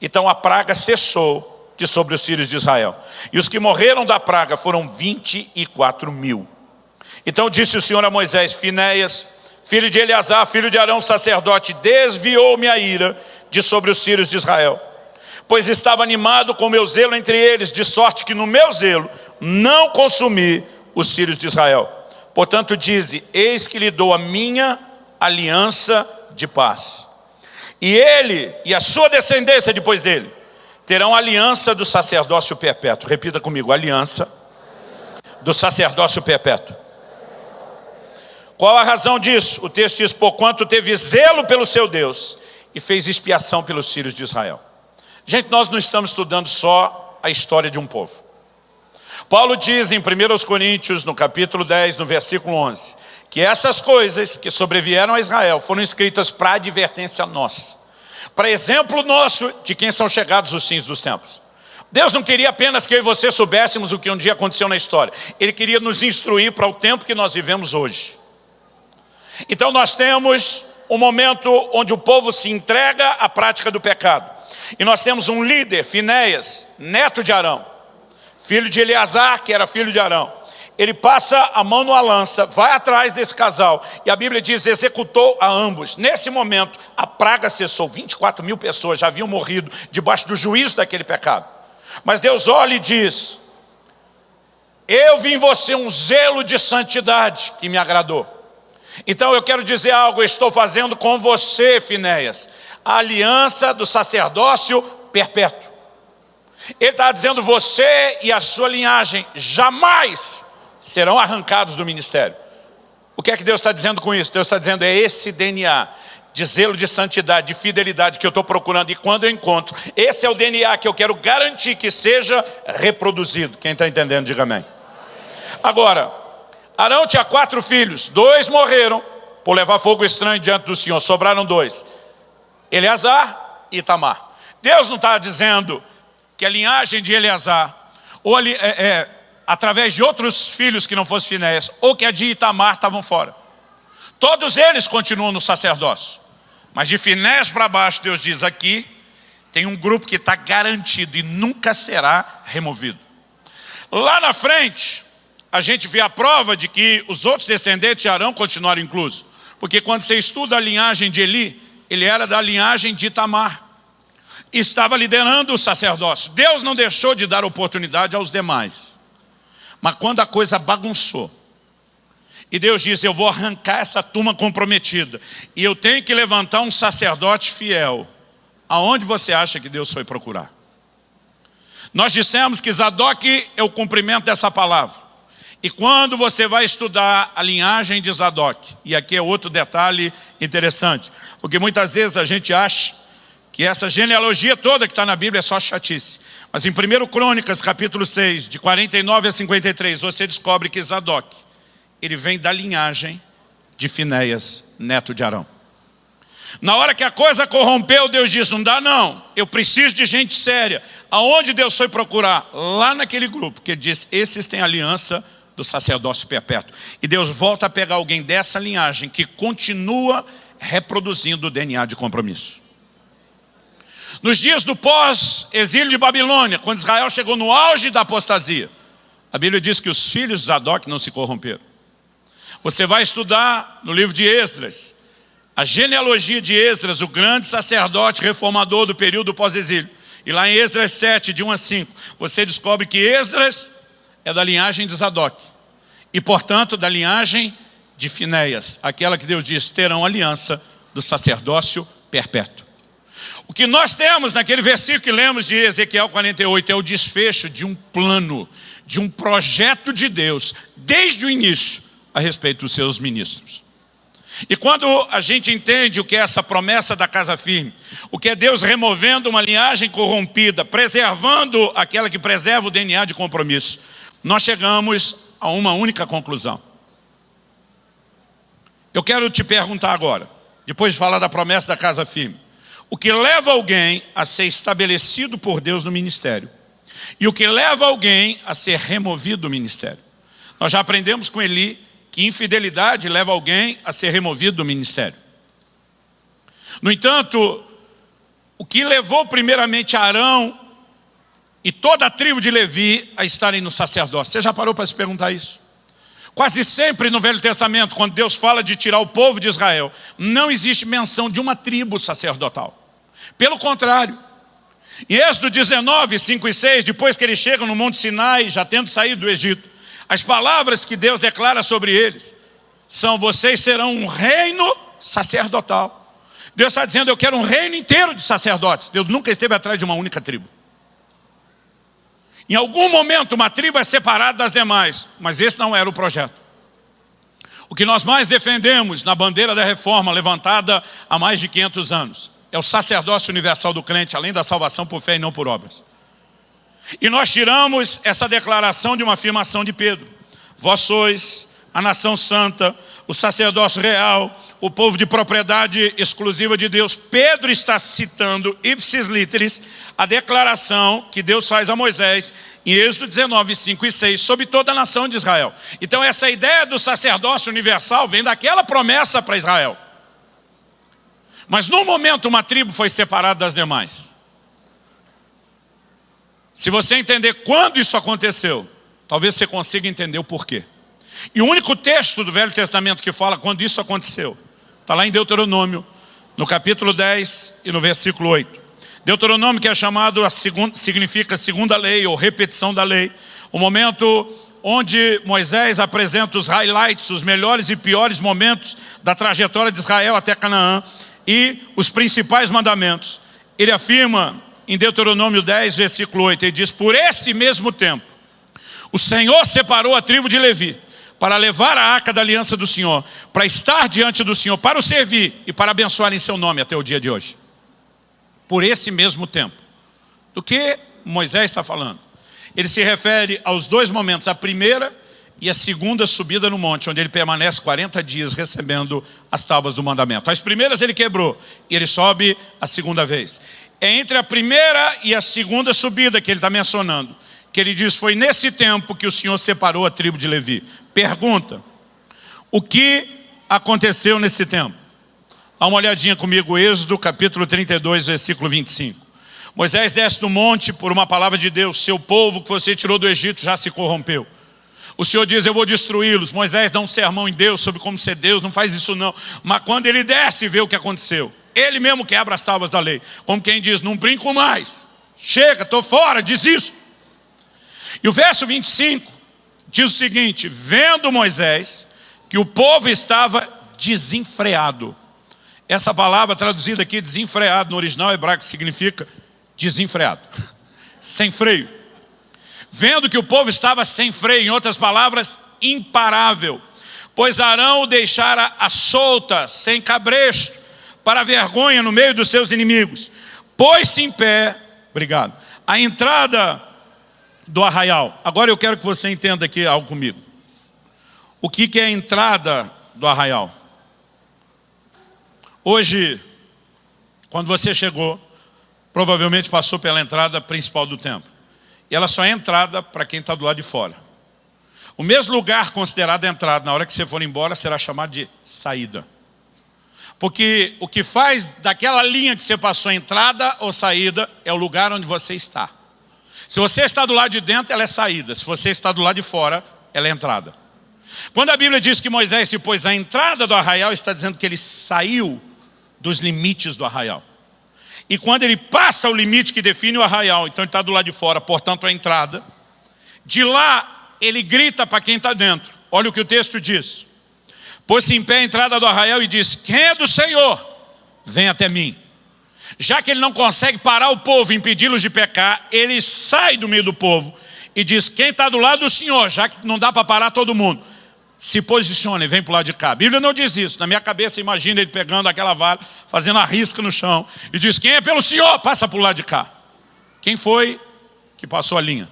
Então a praga cessou de sobre os filhos de Israel, e os que morreram da praga foram 24.000. Então disse o Senhor a Moisés: Finéias, filho de Eleazar, filho de Arão, sacerdote, desviou-me a ira de sobre os filhos de Israel, pois estava animado com o meu zelo entre eles, de sorte que no meu zelo não consumi os filhos de Israel. Portanto dize: eis que lhe dou a minha aliança de paz, e ele e a sua descendência depois dele terão aliança do sacerdócio perpétuo. Repita comigo, aliança do sacerdócio perpétuo. Qual a razão disso? O texto diz, porquanto teve zelo pelo seu Deus e fez expiação pelos filhos de Israel. Gente, nós não estamos estudando só a história de um povo. Paulo diz em 1 Coríntios, no capítulo 10, no versículo 11, que essas coisas que sobrevieram a Israel foram escritas para advertência nossa, para exemplo nosso de quem são chegados os fins dos tempos. Deus não queria apenas que eu e você soubéssemos o que um dia aconteceu na história. Ele queria nos instruir para o tempo que nós vivemos hoje. Então nós temos um momento onde o povo se entrega à prática do pecado. E nós temos um líder, Finéias, neto de Arão, filho de Eleazar, que era filho de Arão. Ele passa a mão numa lança, vai atrás desse casal, e a Bíblia diz, executou a ambos. Nesse momento, a praga cessou, 24 mil pessoas já haviam morrido debaixo do juízo daquele pecado. Mas Deus olha e diz, eu vi em você um zelo de santidade que me agradou. Então eu quero dizer algo, eu estou fazendo com você, Finéias, a aliança do sacerdócio perpétuo. Ele está dizendo, você e a sua linhagem jamais serão arrancados do ministério. O que é que Deus está dizendo com isso? Deus está dizendo, é esse DNA de zelo de santidade, de fidelidade que eu estou procurando, e quando eu encontro, esse é o DNA que eu quero garantir que seja reproduzido. Quem está entendendo, diga amém. Agora, Arão tinha 4 filhos, 2 morreram por levar fogo estranho diante do Senhor, sobraram 2, Eleazar e Itamar. Deus não está dizendo que a linhagem de Eleazar, ou através de outros filhos que não fossem Finéias, ou que a de Itamar estavam fora. Todos eles continuam no sacerdócio. Mas de Finéias para baixo, Deus diz aqui, tem um grupo que está garantido e nunca será removido. Lá na frente, a gente vê a prova de que os outros descendentes de Arão continuaram inclusos. Porque quando você estuda a linhagem de Eli, ele era da linhagem de Itamar. Estava liderando o sacerdócio. Deus não deixou de dar oportunidade aos demais. Mas quando a coisa bagunçou, e Deus diz, eu vou arrancar essa turma comprometida, e eu tenho que levantar um sacerdote fiel, aonde você acha que Deus foi procurar? Nós dissemos que Zadok é o cumprimento dessa palavra. E quando você vai estudar a linhagem de Zadok, e aqui é outro detalhe interessante, porque muitas vezes a gente acha que essa genealogia toda que está na Bíblia é só chatice. Mas em 1 Crônicas, capítulo 6, de 49 a 53, você descobre que Zadok, ele vem da linhagem de Finéias, neto de Arão. Na hora que a coisa corrompeu, Deus disse, não dá não, eu preciso de gente séria. Aonde Deus foi procurar? Lá naquele grupo, que ele diz, esses têm aliança do sacerdócio perpétuo. E Deus volta a pegar alguém dessa linhagem que continua reproduzindo o DNA de compromisso. Nos dias do pós-exílio de Babilônia, quando Israel chegou no auge da apostasia, a Bíblia diz que os filhos de Zadok não se corromperam. Você vai estudar no livro de Esdras, a genealogia de Esdras, o grande sacerdote reformador do período pós-exílio. E lá em Esdras 7, de 1 a 5, você descobre que Esdras é da linhagem de Zadok. E, portanto, da linhagem de Finéias, aquela que Deus diz, terão aliança do sacerdócio perpétuo. O que nós temos naquele versículo que lemos de Ezequiel 48 é o desfecho de um plano, de um projeto de Deus, desde o início, a respeito dos seus ministros. E quando a gente entende o que é essa promessa da casa firme, o que é Deus removendo uma linhagem corrompida, preservando aquela que preserva o DNA de compromisso, nós chegamos a uma única conclusão. Eu quero te perguntar agora, depois de falar da promessa da casa firme, o que leva alguém a ser estabelecido por Deus no ministério e o que leva alguém a ser removido do ministério. Nós já aprendemos com Eli que infidelidade leva alguém a ser removido do ministério. No entanto, o que levou primeiramente Arão e toda a tribo de Levi a estarem no sacerdócio? Você já parou para se perguntar isso? Quase sempre no Velho Testamento, quando Deus fala de tirar o povo de Israel, não existe menção de uma tribo sacerdotal. Pelo contrário, em Êxodo 19, 5 e 6, depois que eles chegam no Monte Sinai, já tendo saído do Egito, as palavras que Deus declara sobre eles são: vocês serão um reino sacerdotal. Deus está dizendo: eu quero um reino inteiro de sacerdotes. Deus nunca esteve atrás de uma única tribo. Em algum momento uma tribo é separada das demais, mas esse não era o projeto. O que nós mais defendemos na bandeira da reforma levantada há mais de 500 anos é o sacerdócio universal do crente, além da salvação por fé e não por obras. E nós tiramos essa declaração de uma afirmação de Pedro: vós sois a nação santa, o sacerdócio real, o povo de propriedade exclusiva de Deus. Pedro está citando ipsis literis a declaração que Deus faz a Moisés em Êxodo 19, 5 e 6 sobre toda a nação de Israel. Então essa ideia do sacerdócio universal vem daquela promessa para Israel. Mas num momento uma tribo foi separada das demais. Se você entender quando isso aconteceu, talvez você consiga entender o porquê. E o único texto do Velho Testamento que fala quando isso aconteceu está lá em Deuteronômio, no capítulo 10 e no versículo 8. Deuteronômio, que é chamado, significa segunda lei ou repetição da lei. O momento onde Moisés apresenta os highlights, os melhores e piores momentos da trajetória de Israel até Canaã e os principais mandamentos. Ele afirma em Deuteronômio 10, versículo 8, ele diz: por esse mesmo tempo, o Senhor separou a tribo de Levi para levar a arca da aliança do Senhor, para estar diante do Senhor, para o servir e para abençoar em seu nome até o dia de hoje. Por esse mesmo tempo. Do que Moisés está falando? Ele se refere aos dois momentos, a primeira e a segunda subida no monte, onde ele permanece 40 dias recebendo as tábuas do mandamento. As primeiras ele quebrou e ele sobe a segunda vez. É entre a primeira e a segunda subida que ele está mencionando, que ele diz: foi nesse tempo que o Senhor separou a tribo de Levi. Pergunta: o que aconteceu nesse tempo? Dá uma olhadinha comigo, Êxodo capítulo 32, versículo 25. Moisés desce do monte por uma palavra de Deus: seu povo que você tirou do Egito já se corrompeu. O Senhor diz: eu vou destruí-los. Moisés dá um sermão em Deus sobre como ser Deus, não faz isso não. Mas quando ele desce e vê o que aconteceu, ele mesmo quebra as tábuas da lei, como quem diz: não brinco mais, chega, estou fora, desisto. E o verso 25 diz o seguinte: vendo Moisés que o povo estava desenfreado. Essa palavra traduzida aqui, desenfreado, no original hebraico significa desenfreado, sem freio. Vendo que o povo estava sem freio, em outras palavras, imparável, pois Arão o deixara à solta, sem cabresto, para vergonha no meio dos seus inimigos. Pôs-se em pé, obrigado, a entrada do arraial. Agora eu quero que você entenda aqui algo comigo. O que é a entrada do arraial? Hoje, quando você chegou, provavelmente passou pela entrada principal do templo. E ela só é entrada para quem está do lado de fora. O mesmo lugar considerado entrada, na hora que você for embora, será chamado de saída. Porque o que faz daquela linha que você passou, entrada ou saída, é o lugar onde você está. Se você está do lado de dentro, ela é saída. Se você está do lado de fora, ela é entrada. Quando a Bíblia diz que Moisés se pôs à entrada do arraial, está dizendo que ele saiu dos limites do arraial. E quando ele passa o limite que define o arraial, então ele está do lado de fora, portanto a entrada, de lá ele grita para quem está dentro. Olha o que o texto diz: pôs-se em pé a entrada do arraial e diz: quem é do Senhor, vem até mim. Já que ele não consegue parar o povo, impedi-los de pecar, ele sai do meio do povo e diz: quem está do lado do Senhor, já que não dá para parar todo mundo, se posicione, vem para o lado de cá. A Bíblia não diz isso. Na minha cabeça, imagina ele pegando aquela vara, fazendo a risca no chão, e diz: quem é pelo Senhor, passa para o lado de cá. Quem foi que passou a linha?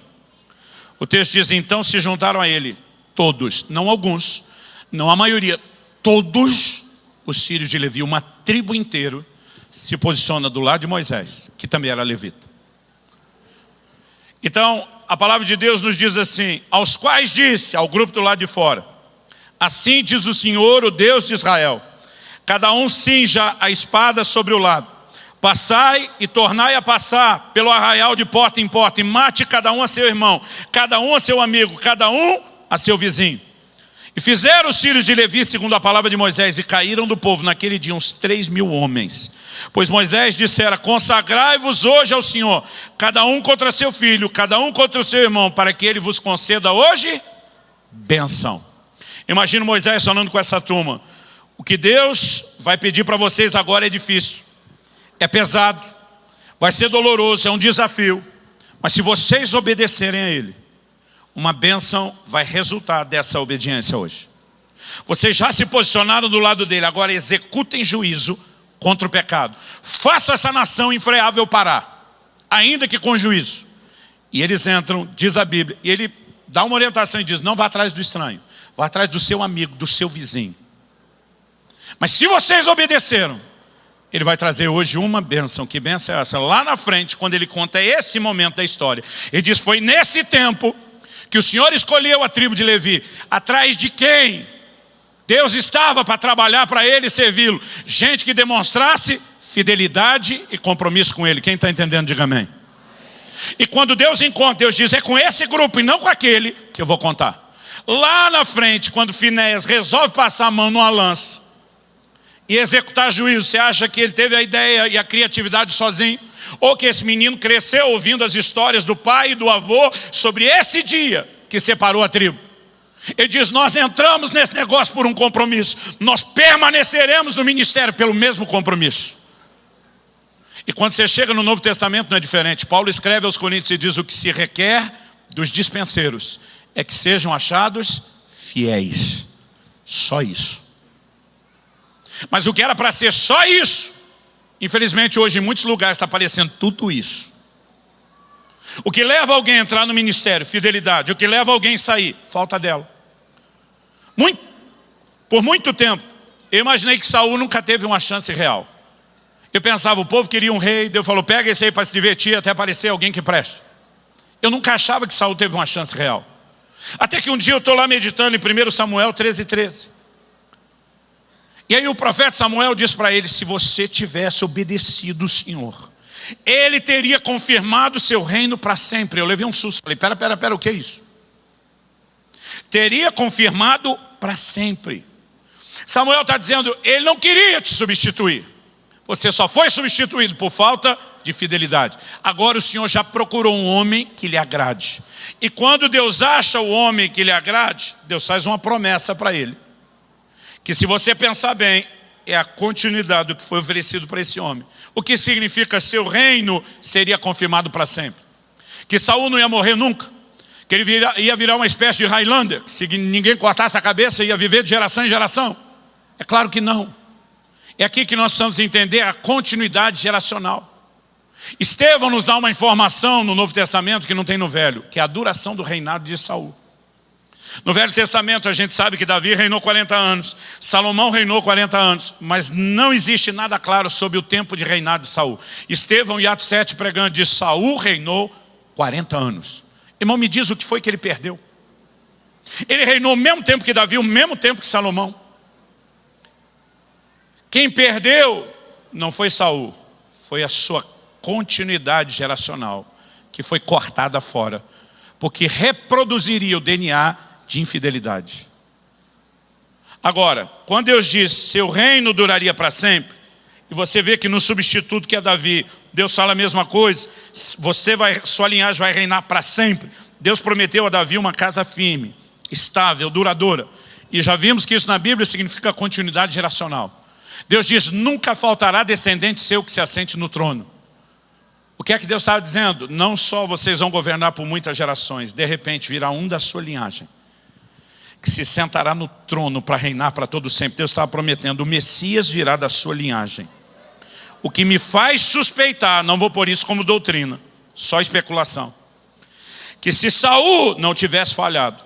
O texto diz: então se juntaram a ele todos, não alguns, não a maioria, todos os filhos de Levi, uma tribo inteira, se posiciona do lado de Moisés, que também era levita. Então, a palavra de Deus nos diz assim: aos quais disse, ao grupo do lado de fora: assim diz o Senhor, o Deus de Israel, cada um cinja a espada sobre o lado, passai e tornai a passar pelo arraial de porta em porta, e mate cada um a seu irmão, cada um a seu amigo, cada um a seu vizinho. E fizeram os filhos de Levi segundo a palavra de Moisés, e caíram do povo naquele dia uns 3.000 homens. Pois Moisés dissera: consagrai-vos hoje ao Senhor, cada um contra seu filho, cada um contra o seu irmão, para que ele vos conceda hoje bênção. Imagina Moisés falando com essa turma: o que Deus vai pedir para vocês agora é difícil, é pesado, vai ser doloroso, é um desafio, Mas se vocês obedecerem a Ele, uma bênção vai resultar dessa obediência hoje. Vocês já se posicionaram do lado dele, agora executem juízo contra o pecado. Faça essa nação infreável parar, ainda que com juízo. E eles entram, diz a Bíblia, e ele dá uma orientação e diz: não vá atrás do estranho, vá atrás do seu amigo, do seu vizinho. Mas se vocês obedeceram, ele vai trazer hoje uma bênção. Que bênção é essa? Lá na frente, quando ele conta esse momento da história, ele diz: foi nesse tempo que o Senhor escolheu a tribo de Levi. Atrás de quem Deus estava para trabalhar para ele e servi-lo? Gente que demonstrasse fidelidade e compromisso com ele. Quem está entendendo, diga amém. E quando Deus encontra, Deus diz: é com esse grupo e não com aquele que eu vou contar. Lá na frente, quando Finéias resolve passar a mão numa lança e executar juízo, você acha que ele teve a ideia e a criatividade sozinho? Ou que esse menino cresceu ouvindo as histórias do pai e do avô sobre esse dia que separou a tribo? Ele diz: nós entramos nesse negócio por um compromisso, nós permaneceremos no ministério pelo mesmo compromisso. E quando você chega no Novo Testamento não é diferente. Paulo escreve aos Coríntios e diz: o que se requer dos dispenseiros é que sejam achados fiéis. Só isso. Mas o que era para ser só isso, infelizmente hoje em muitos lugares está aparecendo tudo isso. O que leva alguém a entrar no ministério, fidelidade. O que leva alguém a sair, falta dela. Por muito tempo, eu imaginei que Saul nunca teve uma chance real. Eu pensava, o povo queria um rei, Deus falou: pega esse aí para se divertir até aparecer alguém que preste. Eu nunca achava que Saul teve uma chance real. Até que um dia eu estou lá meditando em 1 Samuel 13:13. E aí o profeta Samuel diz para ele: se você tivesse obedecido o Senhor, Ele teria confirmado o seu reino para sempre. Eu levei um susto, falei: pera, o que é isso? Teria confirmado para sempre. Samuel está dizendo: Ele não queria te substituir. Você só foi substituído por falta de fidelidade. Agora o Senhor já procurou um homem que lhe agrade. E quando Deus acha o homem que lhe agrade, Deus faz uma promessa para ele, que se você pensar bem, é a continuidade do que foi oferecido para esse homem. O que significa: seu reino seria confirmado para sempre. Que Saul não ia morrer nunca. Que ele ia virar uma espécie de Highlander, que se ninguém cortasse a cabeça ia viver de geração em geração. É claro que não. É aqui que nós precisamos entender a continuidade geracional. Estevão nos dá uma informação no Novo Testamento que não tem no Velho, que é a duração do reinado de Saul. No Velho Testamento a gente sabe que Davi reinou 40 anos, Salomão reinou 40 anos, mas não existe nada claro sobre o tempo de reinado de Saul. Estevão, em Atos 7, pregando, diz: Saul reinou 40 anos. Irmão, me diz o que foi que ele perdeu. Ele reinou o mesmo tempo que Davi, o mesmo tempo que Salomão. Quem perdeu não foi Saul, foi a sua continuidade geracional, que foi cortada fora, porque reproduziria o DNA de infidelidade. Agora, quando Deus diz: seu reino duraria para sempre, e você vê que no substituto que é Davi, Deus fala a mesma coisa: sua linhagem vai reinar para sempre. Deus prometeu a Davi uma casa firme, estável, duradoura. E já vimos que isso na Bíblia significa continuidade geracional. Deus diz: nunca faltará descendente seu que se assente no trono. O que é que Deus estava dizendo? Não só vocês vão governar por muitas gerações, de repente virá um da sua linhagem que se sentará no trono para reinar para todo sempre. Deus estava prometendo: o Messias virá da sua linhagem. O que me faz suspeitar, não vou pôr isso como doutrina, só especulação, que se Saul não tivesse falhado,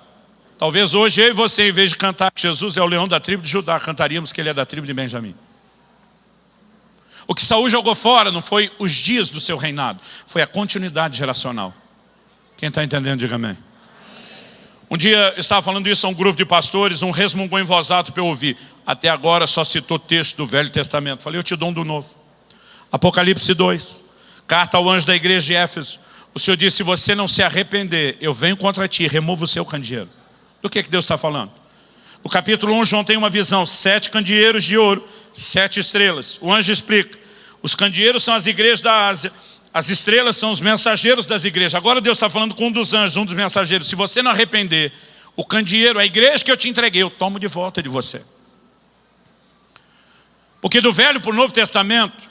talvez hoje eu e você, em vez de cantar que Jesus é o leão da tribo de Judá, cantaríamos que ele é da tribo de Benjamim. O que Saul jogou fora não foi os dias do seu reinado, foi a continuidade geracional. Quem está entendendo, diga amém. Um dia eu estava falando isso a um grupo de pastores, um resmungou em voz alta para eu ouvir. Até agora só citou texto do Velho Testamento. Falei: eu te dou um do Novo. Apocalipse 2, carta ao anjo da igreja de Éfeso. O Senhor disse: se você não se arrepender, eu venho contra ti, removo o seu candeeiro. Do que Deus está falando? No capítulo 1, João tem uma visão: 7 candeeiros de ouro, 7 estrelas. O anjo explica: os candeeiros são as igrejas da Ásia, as estrelas são os mensageiros das igrejas. Agora Deus está falando com um dos anjos, um dos mensageiros: se você não arrepender, o candeeiro, a igreja que eu te entreguei, eu tomo de volta de você. Porque do Velho para o Novo Testamento,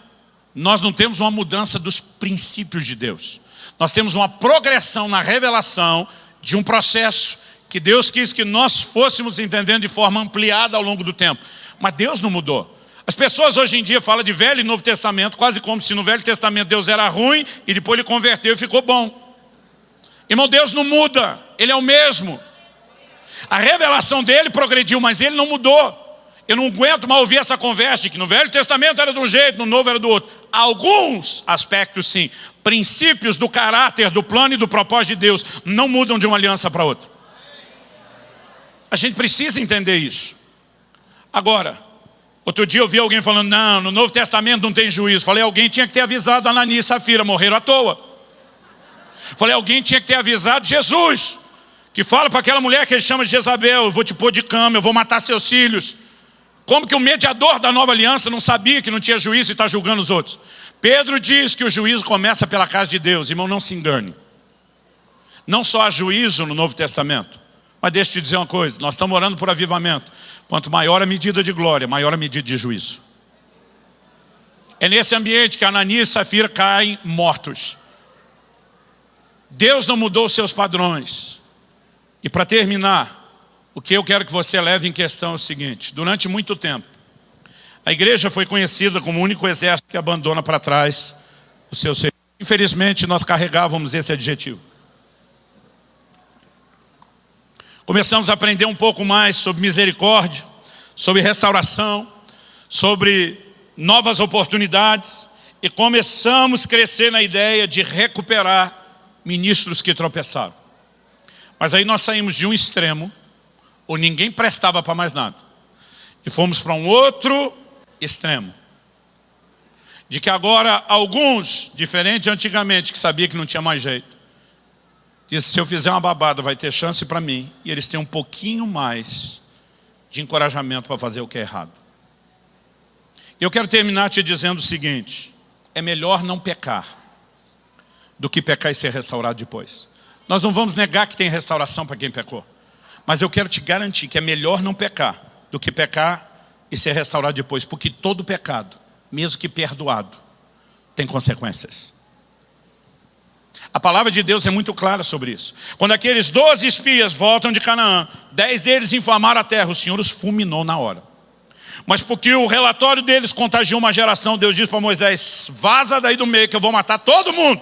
nós não temos uma mudança dos princípios de Deus. Nós temos uma progressão na revelação de um processo que Deus quis que nós fôssemos entendendo de forma ampliada ao longo do tempo. Mas Deus não mudou. As pessoas hoje em dia falam de Velho e Novo Testamento, quase como se no Velho Testamento Deus era ruim e depois ele converteu e ficou bom. Irmão, Deus não muda, Ele é o mesmo. A revelação dele progrediu, mas Ele não mudou. Eu não aguento mais ouvir essa conversa de que no Velho Testamento era de um jeito, no Novo era do outro. Alguns aspectos sim, princípios do caráter, do plano e do propósito de Deus não mudam de uma aliança para outra. A gente precisa entender isso. Agora, outro dia eu vi alguém falando, não, no Novo Testamento não tem juízo. Falei, alguém tinha que ter avisado Ananias e Safira, morreram à toa. Falei, alguém tinha que ter avisado Jesus, que fala para aquela mulher que ele chama de Jezabel, eu vou te pôr de cama, eu vou matar seus filhos. Como que o mediador da nova aliança não sabia que não tinha juízo e está julgando os outros? Pedro diz que o juízo começa pela casa de Deus. Irmão, não se engane. Não só há juízo no Novo Testamento, mas deixa eu te dizer uma coisa, nós estamos orando por avivamento. Quanto maior a medida de glória, maior a medida de juízo. É nesse ambiente que Ananias e Safira caem mortos. Deus não mudou os seus padrões. E para terminar, o que eu quero que você leve em questão é o seguinte. Durante muito tempo, a igreja foi conhecida como o único exército que abandona para trás o seu serviço. Infelizmente, nós carregávamos esse adjetivo. Começamos a aprender um pouco mais sobre misericórdia, sobre restauração, sobre novas oportunidades. E começamos a crescer na ideia de recuperar ministros que tropeçaram. Mas aí nós saímos de um extremo, ou ninguém prestava para mais nada, e fomos para um outro extremo, de que agora alguns, diferente de antigamente, que sabia que não tinha mais jeito, disse, se eu fizer uma babada vai ter chance para mim, e eles têm um pouquinho mais de encorajamento para fazer o que é errado. Eu quero terminar te dizendo o seguinte, é melhor não pecar do que pecar e ser restaurado depois. Nós não vamos negar que tem restauração para quem pecou, mas eu quero te garantir que é melhor não pecar do que pecar e ser restaurado depois, porque todo pecado, mesmo que perdoado, tem consequências. A palavra de Deus é muito clara sobre isso. Quando aqueles 12 espias voltam de Canaã, 10 deles inflamaram a terra, o Senhor os fulminou na hora. Mas porque o relatório deles contagiou uma geração, Deus diz para Moisés, vaza daí do meio que eu vou matar todo mundo.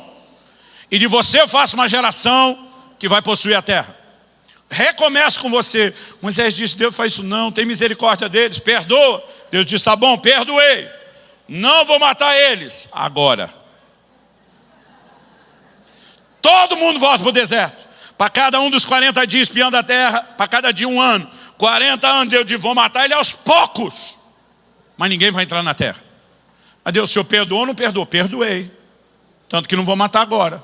E de você eu faço uma geração que vai possuir a terra. Recomeço com você. Moisés disse, Deus faz isso não, tem misericórdia deles, perdoa. Deus disse, tá bom, perdoei. Não vou matar eles. Agora. Todo mundo volta para o deserto. Para cada um dos 40 dias espiando a terra, para cada dia 1 ano. 40 anos, Deus disse, vou matar ele aos poucos. Mas ninguém vai entrar na terra. Mas Deus, o Senhor perdoou ou não perdoou? Perdoei. Tanto que não vou matar agora.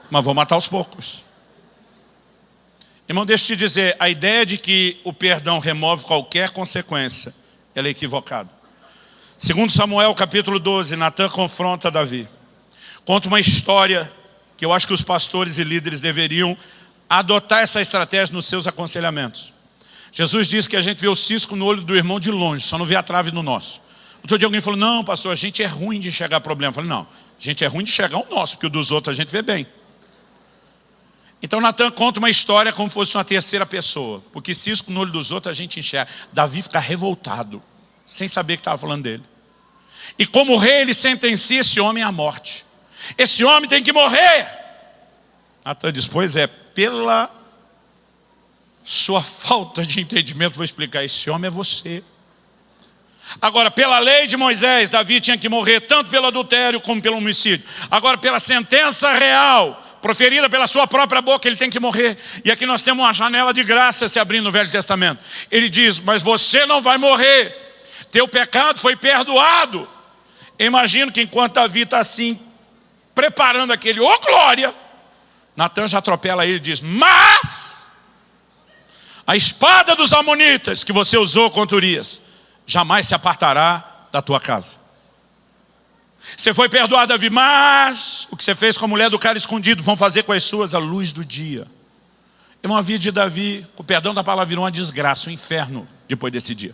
Mas vou matar aos poucos. Irmão, deixa eu te dizer, a ideia de que o perdão remove qualquer consequência, ela é equivocada. Segundo Samuel capítulo 12, Natã confronta Davi. Conta uma história que eu acho que os pastores e líderes deveriam adotar essa estratégia nos seus aconselhamentos. Jesus disse que a gente vê o cisco no olho do irmão de longe, só não vê a trave no nosso. Outro dia alguém falou, não pastor, a gente é ruim de enxergar problema. Eu falei, não, a gente é ruim de enxergar o nosso, porque o dos outros a gente vê bem. Então Natã conta uma história como se fosse uma terceira pessoa, porque cisco no olho dos outros a gente enxerga. Davi fica revoltado, sem saber que estava falando dele. E como rei ele sentencia esse homem à morte. Esse homem tem que morrer. Natã diz, pois é, pela sua falta de entendimento, vou explicar, esse homem é você. Agora, pela lei de Moisés, Davi tinha que morrer tanto pelo adultério como pelo homicídio. Agora, pela sentença real, proferida pela sua própria boca, ele tem que morrer. E aqui nós temos uma janela de graça se abrindo no Velho Testamento. Ele diz, mas você não vai morrer. Teu pecado foi perdoado. Eu imagino que enquanto Davi está assim, preparando aquele, ô glória, Natã já atropela ele e diz, mas a espada dos amonitas que você usou contra Urias jamais se apartará da tua casa. Você foi perdoado, Davi, mas o que você fez com a mulher do cara escondido, vão fazer com as suas à luz do dia. Irmão, a vida de Davi, com o perdão da palavra, virou uma desgraça, um inferno depois desse dia.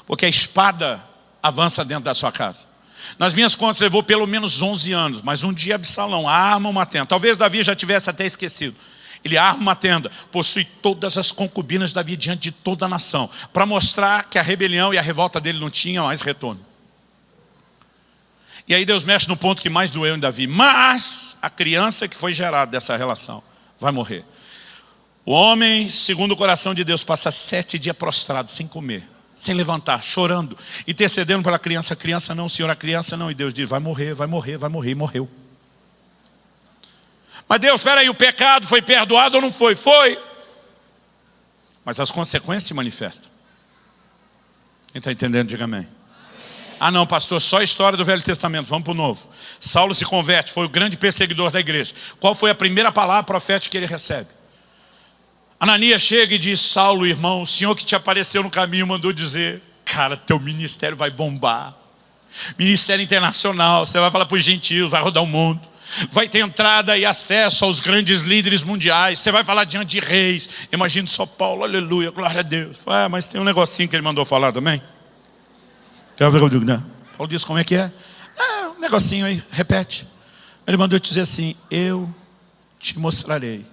Porque a espada avança dentro da sua casa. Nas minhas contas levou pelo menos 11 anos, mas um dia Absalão arma uma tenda. Talvez Davi já tivesse até esquecido. Ele arma uma tenda, possui todas as concubinas de Davi diante de toda a nação, para mostrar que a rebelião e a revolta dele não tinham mais retorno. E aí Deus mexe no ponto que mais doeu em Davi. Mas a criança que foi gerada dessa relação vai morrer. O homem, segundo o coração de Deus, passa 7 dias prostrado, sem comer, sem levantar, chorando, intercedendo pela criança. A criança não, Senhor, a criança não. E Deus diz, vai morrer, vai morrer, vai morrer. E morreu. Mas Deus, espera aí, o pecado foi perdoado ou não foi? Foi. Mas as consequências se manifestam. Quem está entendendo, diga amém. Ah não, pastor, só a história do Velho Testamento, vamos para o Novo. Saulo se converte, foi o grande perseguidor da igreja. Qual foi a primeira palavra profética que ele recebe? Ananias chega e diz, Saulo, irmão, o Senhor que te apareceu no caminho mandou dizer, cara, teu ministério vai bombar. Ministério internacional, você vai falar para os gentios, vai rodar o mundo. Vai ter entrada e acesso aos grandes líderes mundiais. Você vai falar diante de reis. Imagina só Paulo, aleluia, glória a Deus. Mas tem um negocinho que ele mandou falar também. Paulo diz como é que é? Um negocinho aí, repete. Ele mandou te dizer assim, eu te mostrarei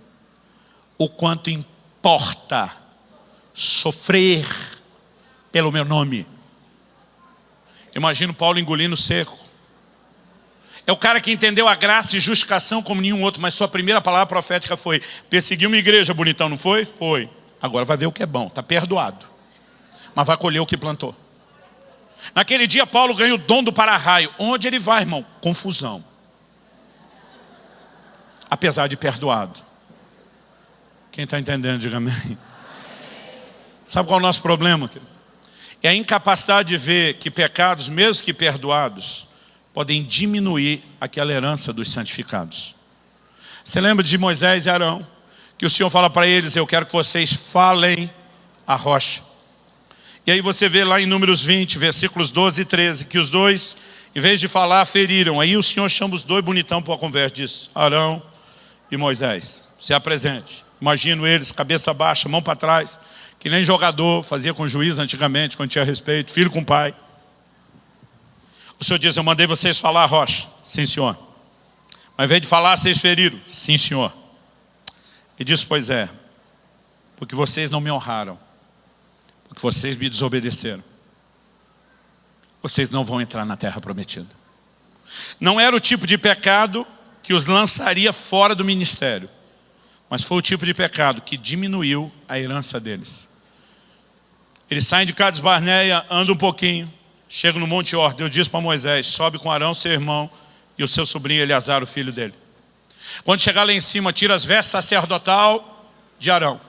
o quanto importa sofrer pelo meu nome. Imagino Paulo engolindo seco. É o cara que entendeu a graça e justificação como nenhum outro, mas sua primeira palavra profética foi, perseguiu uma igreja, bonitão, não foi? Foi. Agora vai ver o que é bom, está perdoado. Mas vai colher o que plantou. Naquele dia Paulo ganha o dom do para-raio. Onde ele vai, irmão? Confusão. Apesar de perdoado. Quem está entendendo, diga amém. Sabe qual é o nosso problema? É a incapacidade de ver que pecados, mesmo que perdoados, podem diminuir aquela herança dos santificados. Você lembra de Moisés e Arão? Que o Senhor fala para eles, eu quero que vocês falem a rocha. E aí você vê lá em Números 20, versículos 12 e 13, que os dois, em vez de falar, feriram. Aí o Senhor chama os dois bonitão para a conversa, diz, Arão e Moisés, se apresente. Imagino eles, cabeça baixa, mão para trás, que nem jogador fazia com juiz antigamente, quando tinha respeito, filho com pai. O Senhor diz, eu mandei vocês falar a rocha. Sim, Senhor. Mas ao invés de falar, vocês feriram. Sim, Senhor. E diz, pois é, porque vocês não me honraram. Porque vocês me desobedeceram. Vocês não vão entrar na terra prometida. Não era o tipo de pecado que os lançaria fora do ministério. Mas foi o tipo de pecado que diminuiu a herança deles. Eles saem de Cades Barneia, andam um pouquinho. Chega no Monte Hor, Deus diz para Moisés, sobe com Arão, seu irmão, e o seu sobrinho Eleazar, o filho dele. Quando chegar lá em cima, tira as vestes sacerdotal de Arão.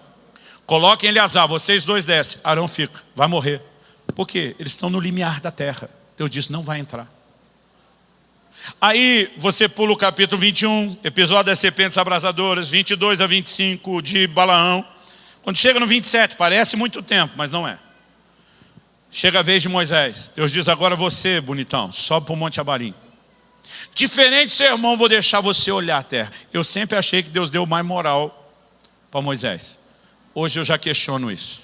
Coloquem Eleazar, vocês dois descem. Arão fica, vai morrer. Por quê? Eles estão no limiar da terra. Deus diz, não vai entrar. Aí você pula o capítulo 21, episódio das serpentes abrasadoras, 22 a 25 de Balaão. Quando chega no 27, parece muito tempo, mas não é. Chega a vez de Moisés. Deus diz, agora você, bonitão, sobe para o Monte Abarim. Diferente, seu irmão, vou deixar você olhar a terra. Eu sempre achei que Deus deu mais moral para Moisés. Hoje eu já questiono isso.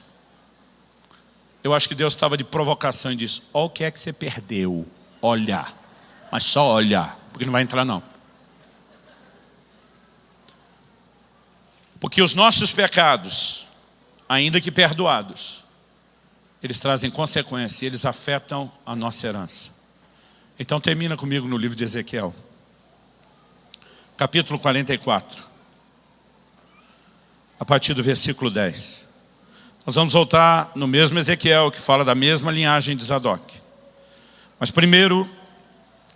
Eu acho que Deus estava de provocação e disse, olha o que é que você perdeu. Olhar. Mas só olhar, porque não vai entrar não. Porque os nossos pecados, ainda que perdoados, eles trazem consequências, eles afetam a nossa herança. Então termina comigo no livro de Ezequiel, capítulo 44, a partir do versículo 10. Nós vamos voltar no mesmo Ezequiel, que fala da mesma linhagem de Zadok. Mas primeiro,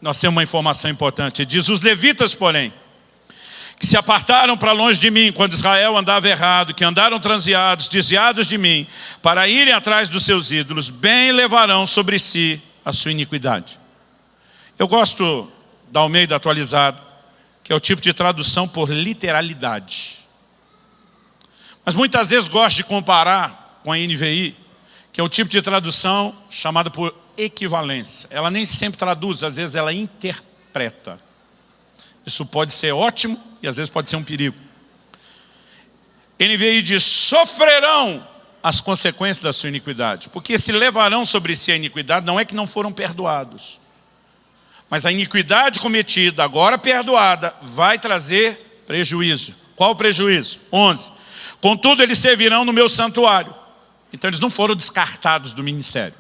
nós temos uma informação importante. Ele diz, os levitas, porém, que se apartaram para longe de mim, quando Israel andava errado, que andaram transviados, desviados de mim, para irem atrás dos seus ídolos, bem levarão sobre si a sua iniquidade. Eu gosto da Almeida atualizada, que é o tipo de tradução por literalidade. Mas muitas vezes gosto de comparar com a NVI, que é o tipo de tradução chamada por equivalência. Ela nem sempre traduz, às vezes ela interpreta. Isso pode ser ótimo e às vezes pode ser um perigo. NVI diz, sofrerão as consequências da sua iniquidade. Porque se levarão sobre si a iniquidade, não é que não foram perdoados. Mas a iniquidade cometida, agora perdoada, vai trazer prejuízo. Qual prejuízo? 11. Contudo, eles servirão no meu santuário. Então eles não foram descartados do ministério.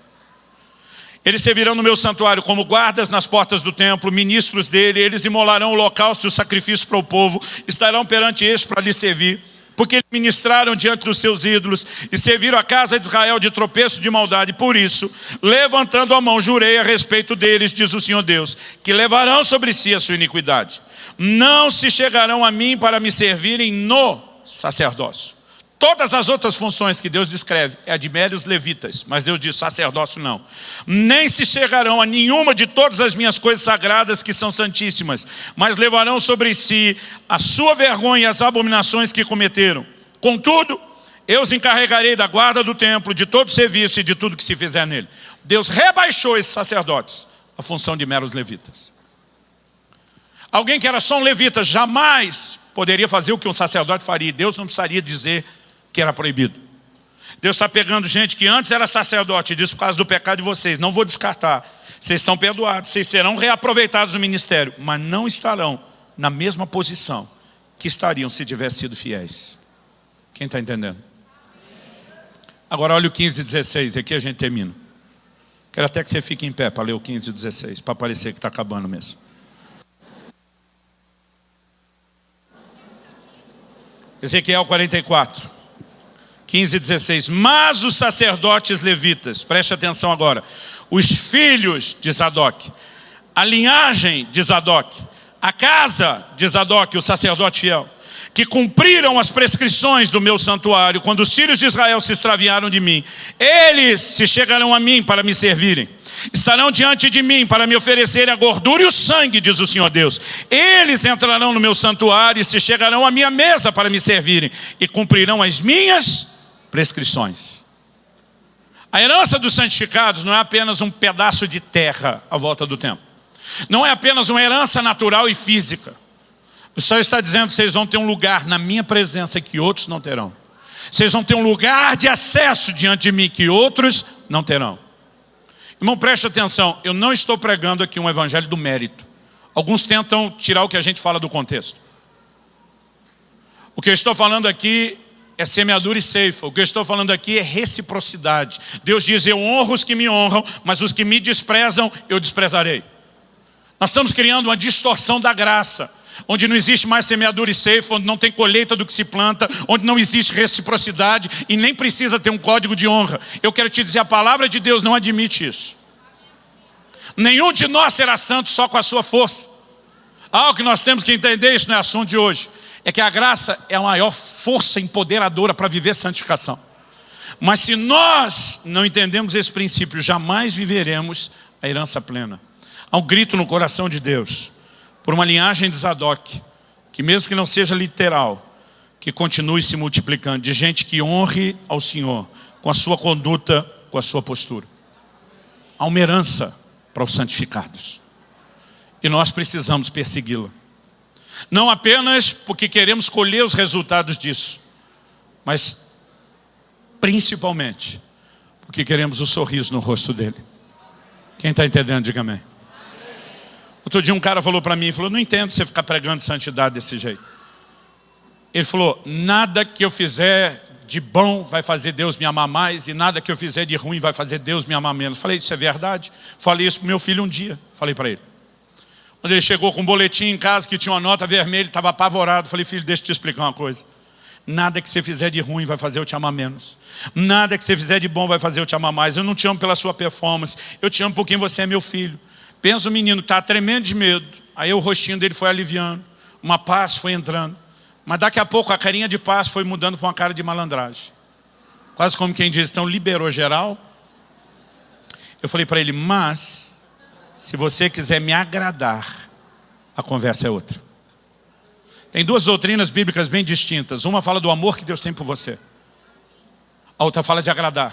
Eles servirão no meu santuário como guardas nas portas do templo, ministros dele. Eles imolarão o holocausto e o sacrifício para o povo. Estarão perante este para lhe servir. Porque eles ministraram diante dos seus ídolos e serviram a casa de Israel de tropeço de maldade. Por isso, levantando a mão, jurei a respeito deles, diz o Senhor Deus, que levarão sobre si a sua iniquidade. Não se chegarão a mim para me servirem no sacerdócio. Todas as outras funções que Deus descreve é a de meros levitas, mas Deus diz sacerdócio não. Nem se chegarão a nenhuma de todas as minhas coisas sagradas que são santíssimas, mas levarão sobre si a sua vergonha e as abominações que cometeram. Contudo, eu os encarregarei da guarda do templo, de todo o serviço e de tudo que se fizer nele. Deus rebaixou esses sacerdotes à função de meros levitas. Alguém que era só um levita jamais poderia fazer o que um sacerdote faria. Deus não precisaria dizer que era proibido. Deus está pegando gente que antes era sacerdote e diz por causa do pecado de vocês, não vou descartar, vocês estão perdoados, vocês serão reaproveitados no ministério, mas não estarão na mesma posição que estariam se tivessem sido fiéis. Quem está entendendo? Agora olha o 15 e 16, aqui a gente termina. Quero até que você fique em pé para ler o 15 e 16, para parecer que está acabando mesmo. Ezequiel 44. 15 e 16, mas os sacerdotes levitas, preste atenção agora, os filhos de Zadok, a linhagem de Zadok, a casa de Zadok, o sacerdote fiel, que cumpriram as prescrições do meu santuário, quando os filhos de Israel se extraviaram de mim, eles se chegarão a mim para me servirem, estarão diante de mim para me oferecerem a gordura e o sangue, diz o Senhor Deus. Eles entrarão no meu santuário e se chegarão à minha mesa para me servirem, e cumprirão as minhas prescrições. A herança dos santificados não é apenas um pedaço de terra à volta do templo. Não é apenas uma herança natural e física. O Senhor está dizendo que vocês vão ter um lugar na minha presença que outros não terão. Vocês vão ter um lugar de acesso diante de mim que outros não terão. Irmão, preste atenção, eu não estou pregando aqui um evangelho do mérito. Alguns tentam tirar o que a gente fala do contexto. O que eu estou falando aqui é semeadura e ceifa. O que eu estou falando aqui é reciprocidade. Deus diz, eu honro os que me honram, mas os que me desprezam, eu desprezarei. Nós estamos criando uma distorção da graça, onde não existe mais semeadura e ceifa, onde não tem colheita do que se planta, onde não existe reciprocidade e nem precisa ter um código de honra. Eu quero te dizer, a palavra de Deus não admite isso. Nenhum de nós será santo só com a sua força. O que nós temos que entender, isso não é assunto de hoje, é que a graça é a maior força empoderadora para viver santificação. Mas se nós não entendemos esse princípio, jamais viveremos a herança plena. Há um grito no coração de Deus por uma linhagem de Zadok, que mesmo que não seja literal, que continue se multiplicando, de gente que honre ao Senhor com a sua conduta, com a sua postura. Há uma herança para os santificados e nós precisamos persegui-la. Não apenas porque queremos colher os resultados disso, mas principalmente porque queremos o sorriso no rosto dele. Quem está entendendo, diga amém. Outro dia um cara falou para mim, não entendo você ficar pregando santidade desse jeito. Ele falou, nada que eu fizer de bom vai fazer Deus me amar mais, e nada que eu fizer de ruim vai fazer Deus me amar menos. Falei, isso é verdade? Falei isso para o meu filho um dia, falei para ele. Quando ele chegou com um boletim em casa que tinha uma nota vermelha, ele estava apavorado. Falei, filho, deixa eu te explicar uma coisa. Nada que você fizer de ruim vai fazer eu te amar menos. Nada que você fizer de bom vai fazer eu te amar mais. Eu não te amo pela sua performance, eu te amo porque você é meu filho. Pensa o menino, está tremendo de medo. Aí o rostinho dele foi aliviando, uma paz foi entrando. Mas daqui a pouco a carinha de paz foi mudando para uma cara de malandragem. Quase como quem diz, então liberou geral. Eu falei para ele, mas se você quiser me agradar, a conversa é outra. Tem duas doutrinas bíblicas bem distintas. Uma fala do amor que Deus tem por você. A outra fala de agradar.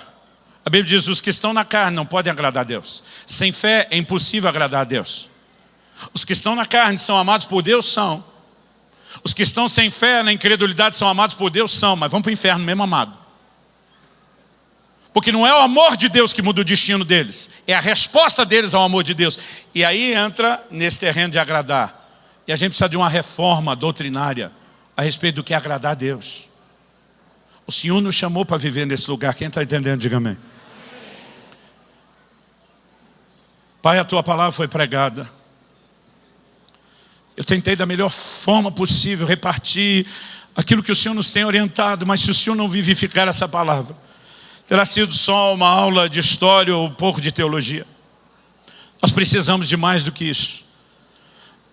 A Bíblia diz, os que estão na carne não podem agradar a Deus. Sem fé é impossível agradar a Deus. Os que estão na carne são amados por Deus? São. Os que estão sem fé, na incredulidade, são amados por Deus? São. Mas vão para o inferno mesmo amado. Porque não é o amor de Deus que muda o destino deles, é a resposta deles ao amor de Deus. E aí entra nesse terreno de agradar. E a gente precisa de uma reforma doutrinária a respeito do que é agradar a Deus. O Senhor nos chamou para viver nesse lugar. Quem está entendendo, diga amém. Pai, a tua palavra foi pregada. Eu tentei da melhor forma possível repartir aquilo que o Senhor nos tem orientado, mas se o Senhor não vivificar essa palavra, terá sido só uma aula de história ou um pouco de teologia. Nós precisamos de mais do que isso.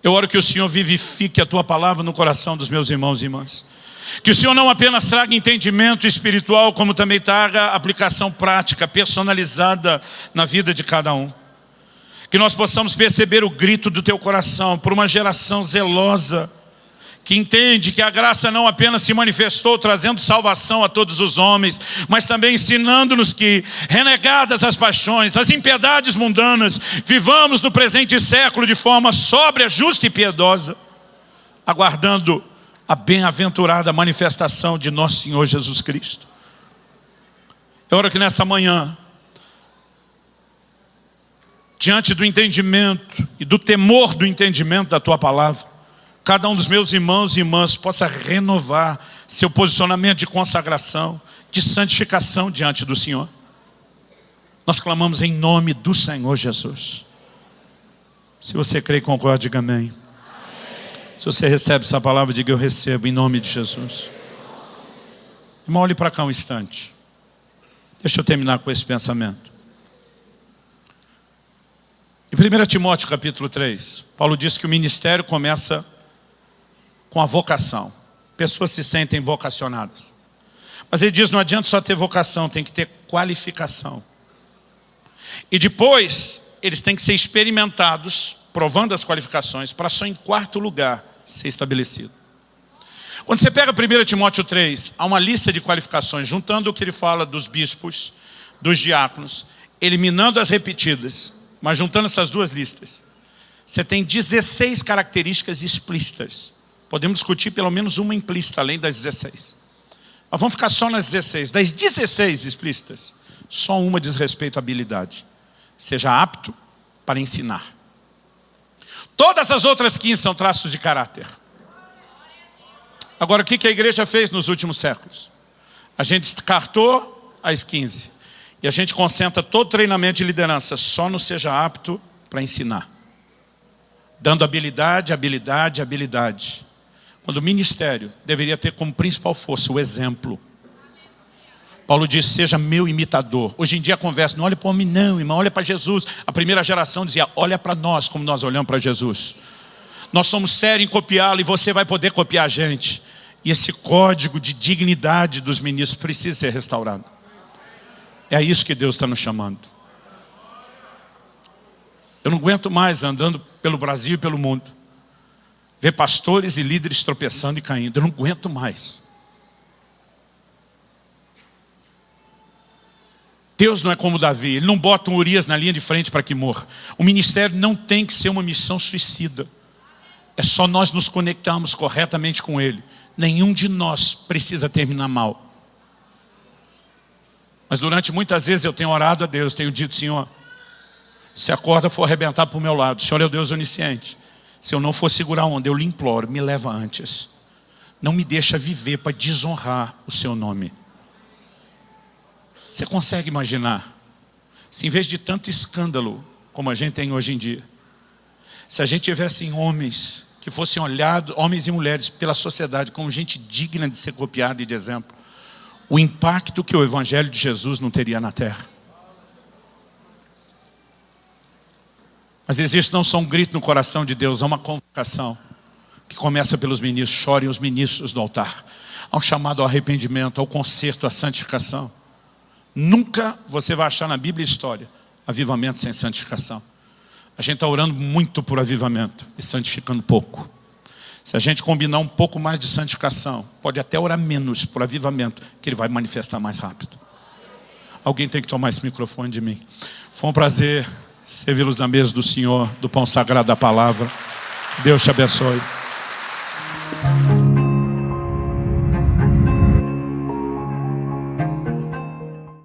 Eu oro que o Senhor vivifique a tua palavra no coração dos meus irmãos e irmãs. Que o Senhor não apenas traga entendimento espiritual, como também traga aplicação prática, personalizada na vida de cada um. Que nós possamos perceber o grito do teu coração por uma geração zelosa, que entende que a graça não apenas se manifestou trazendo salvação a todos os homens, mas também ensinando-nos que, renegadas as paixões, as impiedades mundanas, vivamos no presente século de forma sóbria, justa e piedosa, aguardando a bem-aventurada manifestação de nosso Senhor Jesus Cristo. Eu oro que nesta manhã, diante do entendimento e do temor do entendimento da tua palavra, cada um dos meus irmãos e irmãs possa renovar seu posicionamento de consagração, de santificação diante do Senhor. Nós clamamos em nome do Senhor Jesus. Se você crê e concorda, diga amém. Se você recebe essa palavra, diga eu recebo em nome de Jesus. Irmão, olhe para cá um instante. Deixa eu terminar com esse pensamento. Em 1 Timóteo capítulo 3, Paulo diz que o ministério começa com a vocação. Pessoas se sentem vocacionadas. Mas ele diz, não adianta só ter vocação, tem que ter qualificação. E depois, eles têm que ser experimentados, provando as qualificações, para só em quarto lugar ser estabelecido. Quando você pega 1 Timóteo 3, há uma lista de qualificações, juntando o que ele fala dos bispos, dos diáconos, eliminando as repetidas, mas juntando essas duas listas, você tem 16 características explícitas. Podemos discutir pelo menos uma implícita, além das 16. Mas vamos ficar só nas 16. Das 16 explícitas, só uma diz respeito à habilidade. Seja apto para ensinar. Todas as outras 15 são traços de caráter. Agora, o que a igreja fez nos últimos séculos? A gente descartou as 15. E a gente concentra todo o treinamento de liderança só no seja apto para ensinar. Dando habilidade, habilidade, habilidade. Quando o ministério deveria ter como principal força o exemplo. Paulo diz, seja meu imitador. Hoje em dia a conversa, não olha para o homem não, irmão, olha para Jesus. A primeira geração dizia, olha para nós como nós olhamos para Jesus. Nós somos sérios em copiá-lo e você vai poder copiar a gente. E esse código de dignidade dos ministros precisa ser restaurado. É a isso que Deus está nos chamando. Eu não aguento mais andando pelo Brasil e pelo mundo, ver pastores e líderes tropeçando e caindo. Eu não aguento mais. Deus não é como Davi, ele não bota um Urias na linha de frente para que morra. O ministério não tem que ser uma missão suicida. É só nós nos conectarmos corretamente com ele. Nenhum de nós precisa terminar mal. Mas durante muitas vezes eu tenho orado a Deus, tenho dito, Senhor, se a corda for arrebentar para o meu lado, o Senhor é o Deus onisciente. Se eu não for segurar a onda, eu lhe imploro, me leva antes. Não me deixa viver para desonrar o seu nome. Você consegue imaginar, se em vez de tanto escândalo, como a gente tem hoje em dia, se a gente tivesse homens que fossem olhados, homens e mulheres pela sociedade como gente digna de ser copiada e de exemplo, o impacto que o Evangelho de Jesus não teria na terra. Mas existe não só um grito no coração de Deus, há uma convocação que começa pelos ministros. Chorem os ministros do altar. Há um chamado ao arrependimento, ao conserto, à santificação. Nunca você vai achar na Bíblia e história avivamento sem santificação. A gente está orando muito por avivamento e santificando pouco. Se a gente combinar um pouco mais de santificação, pode até orar menos por avivamento, que ele vai manifestar mais rápido. Alguém tem que tomar esse microfone de mim. Foi um prazer servi-los na mesa do Senhor, do pão sagrado da palavra. Deus te abençoe.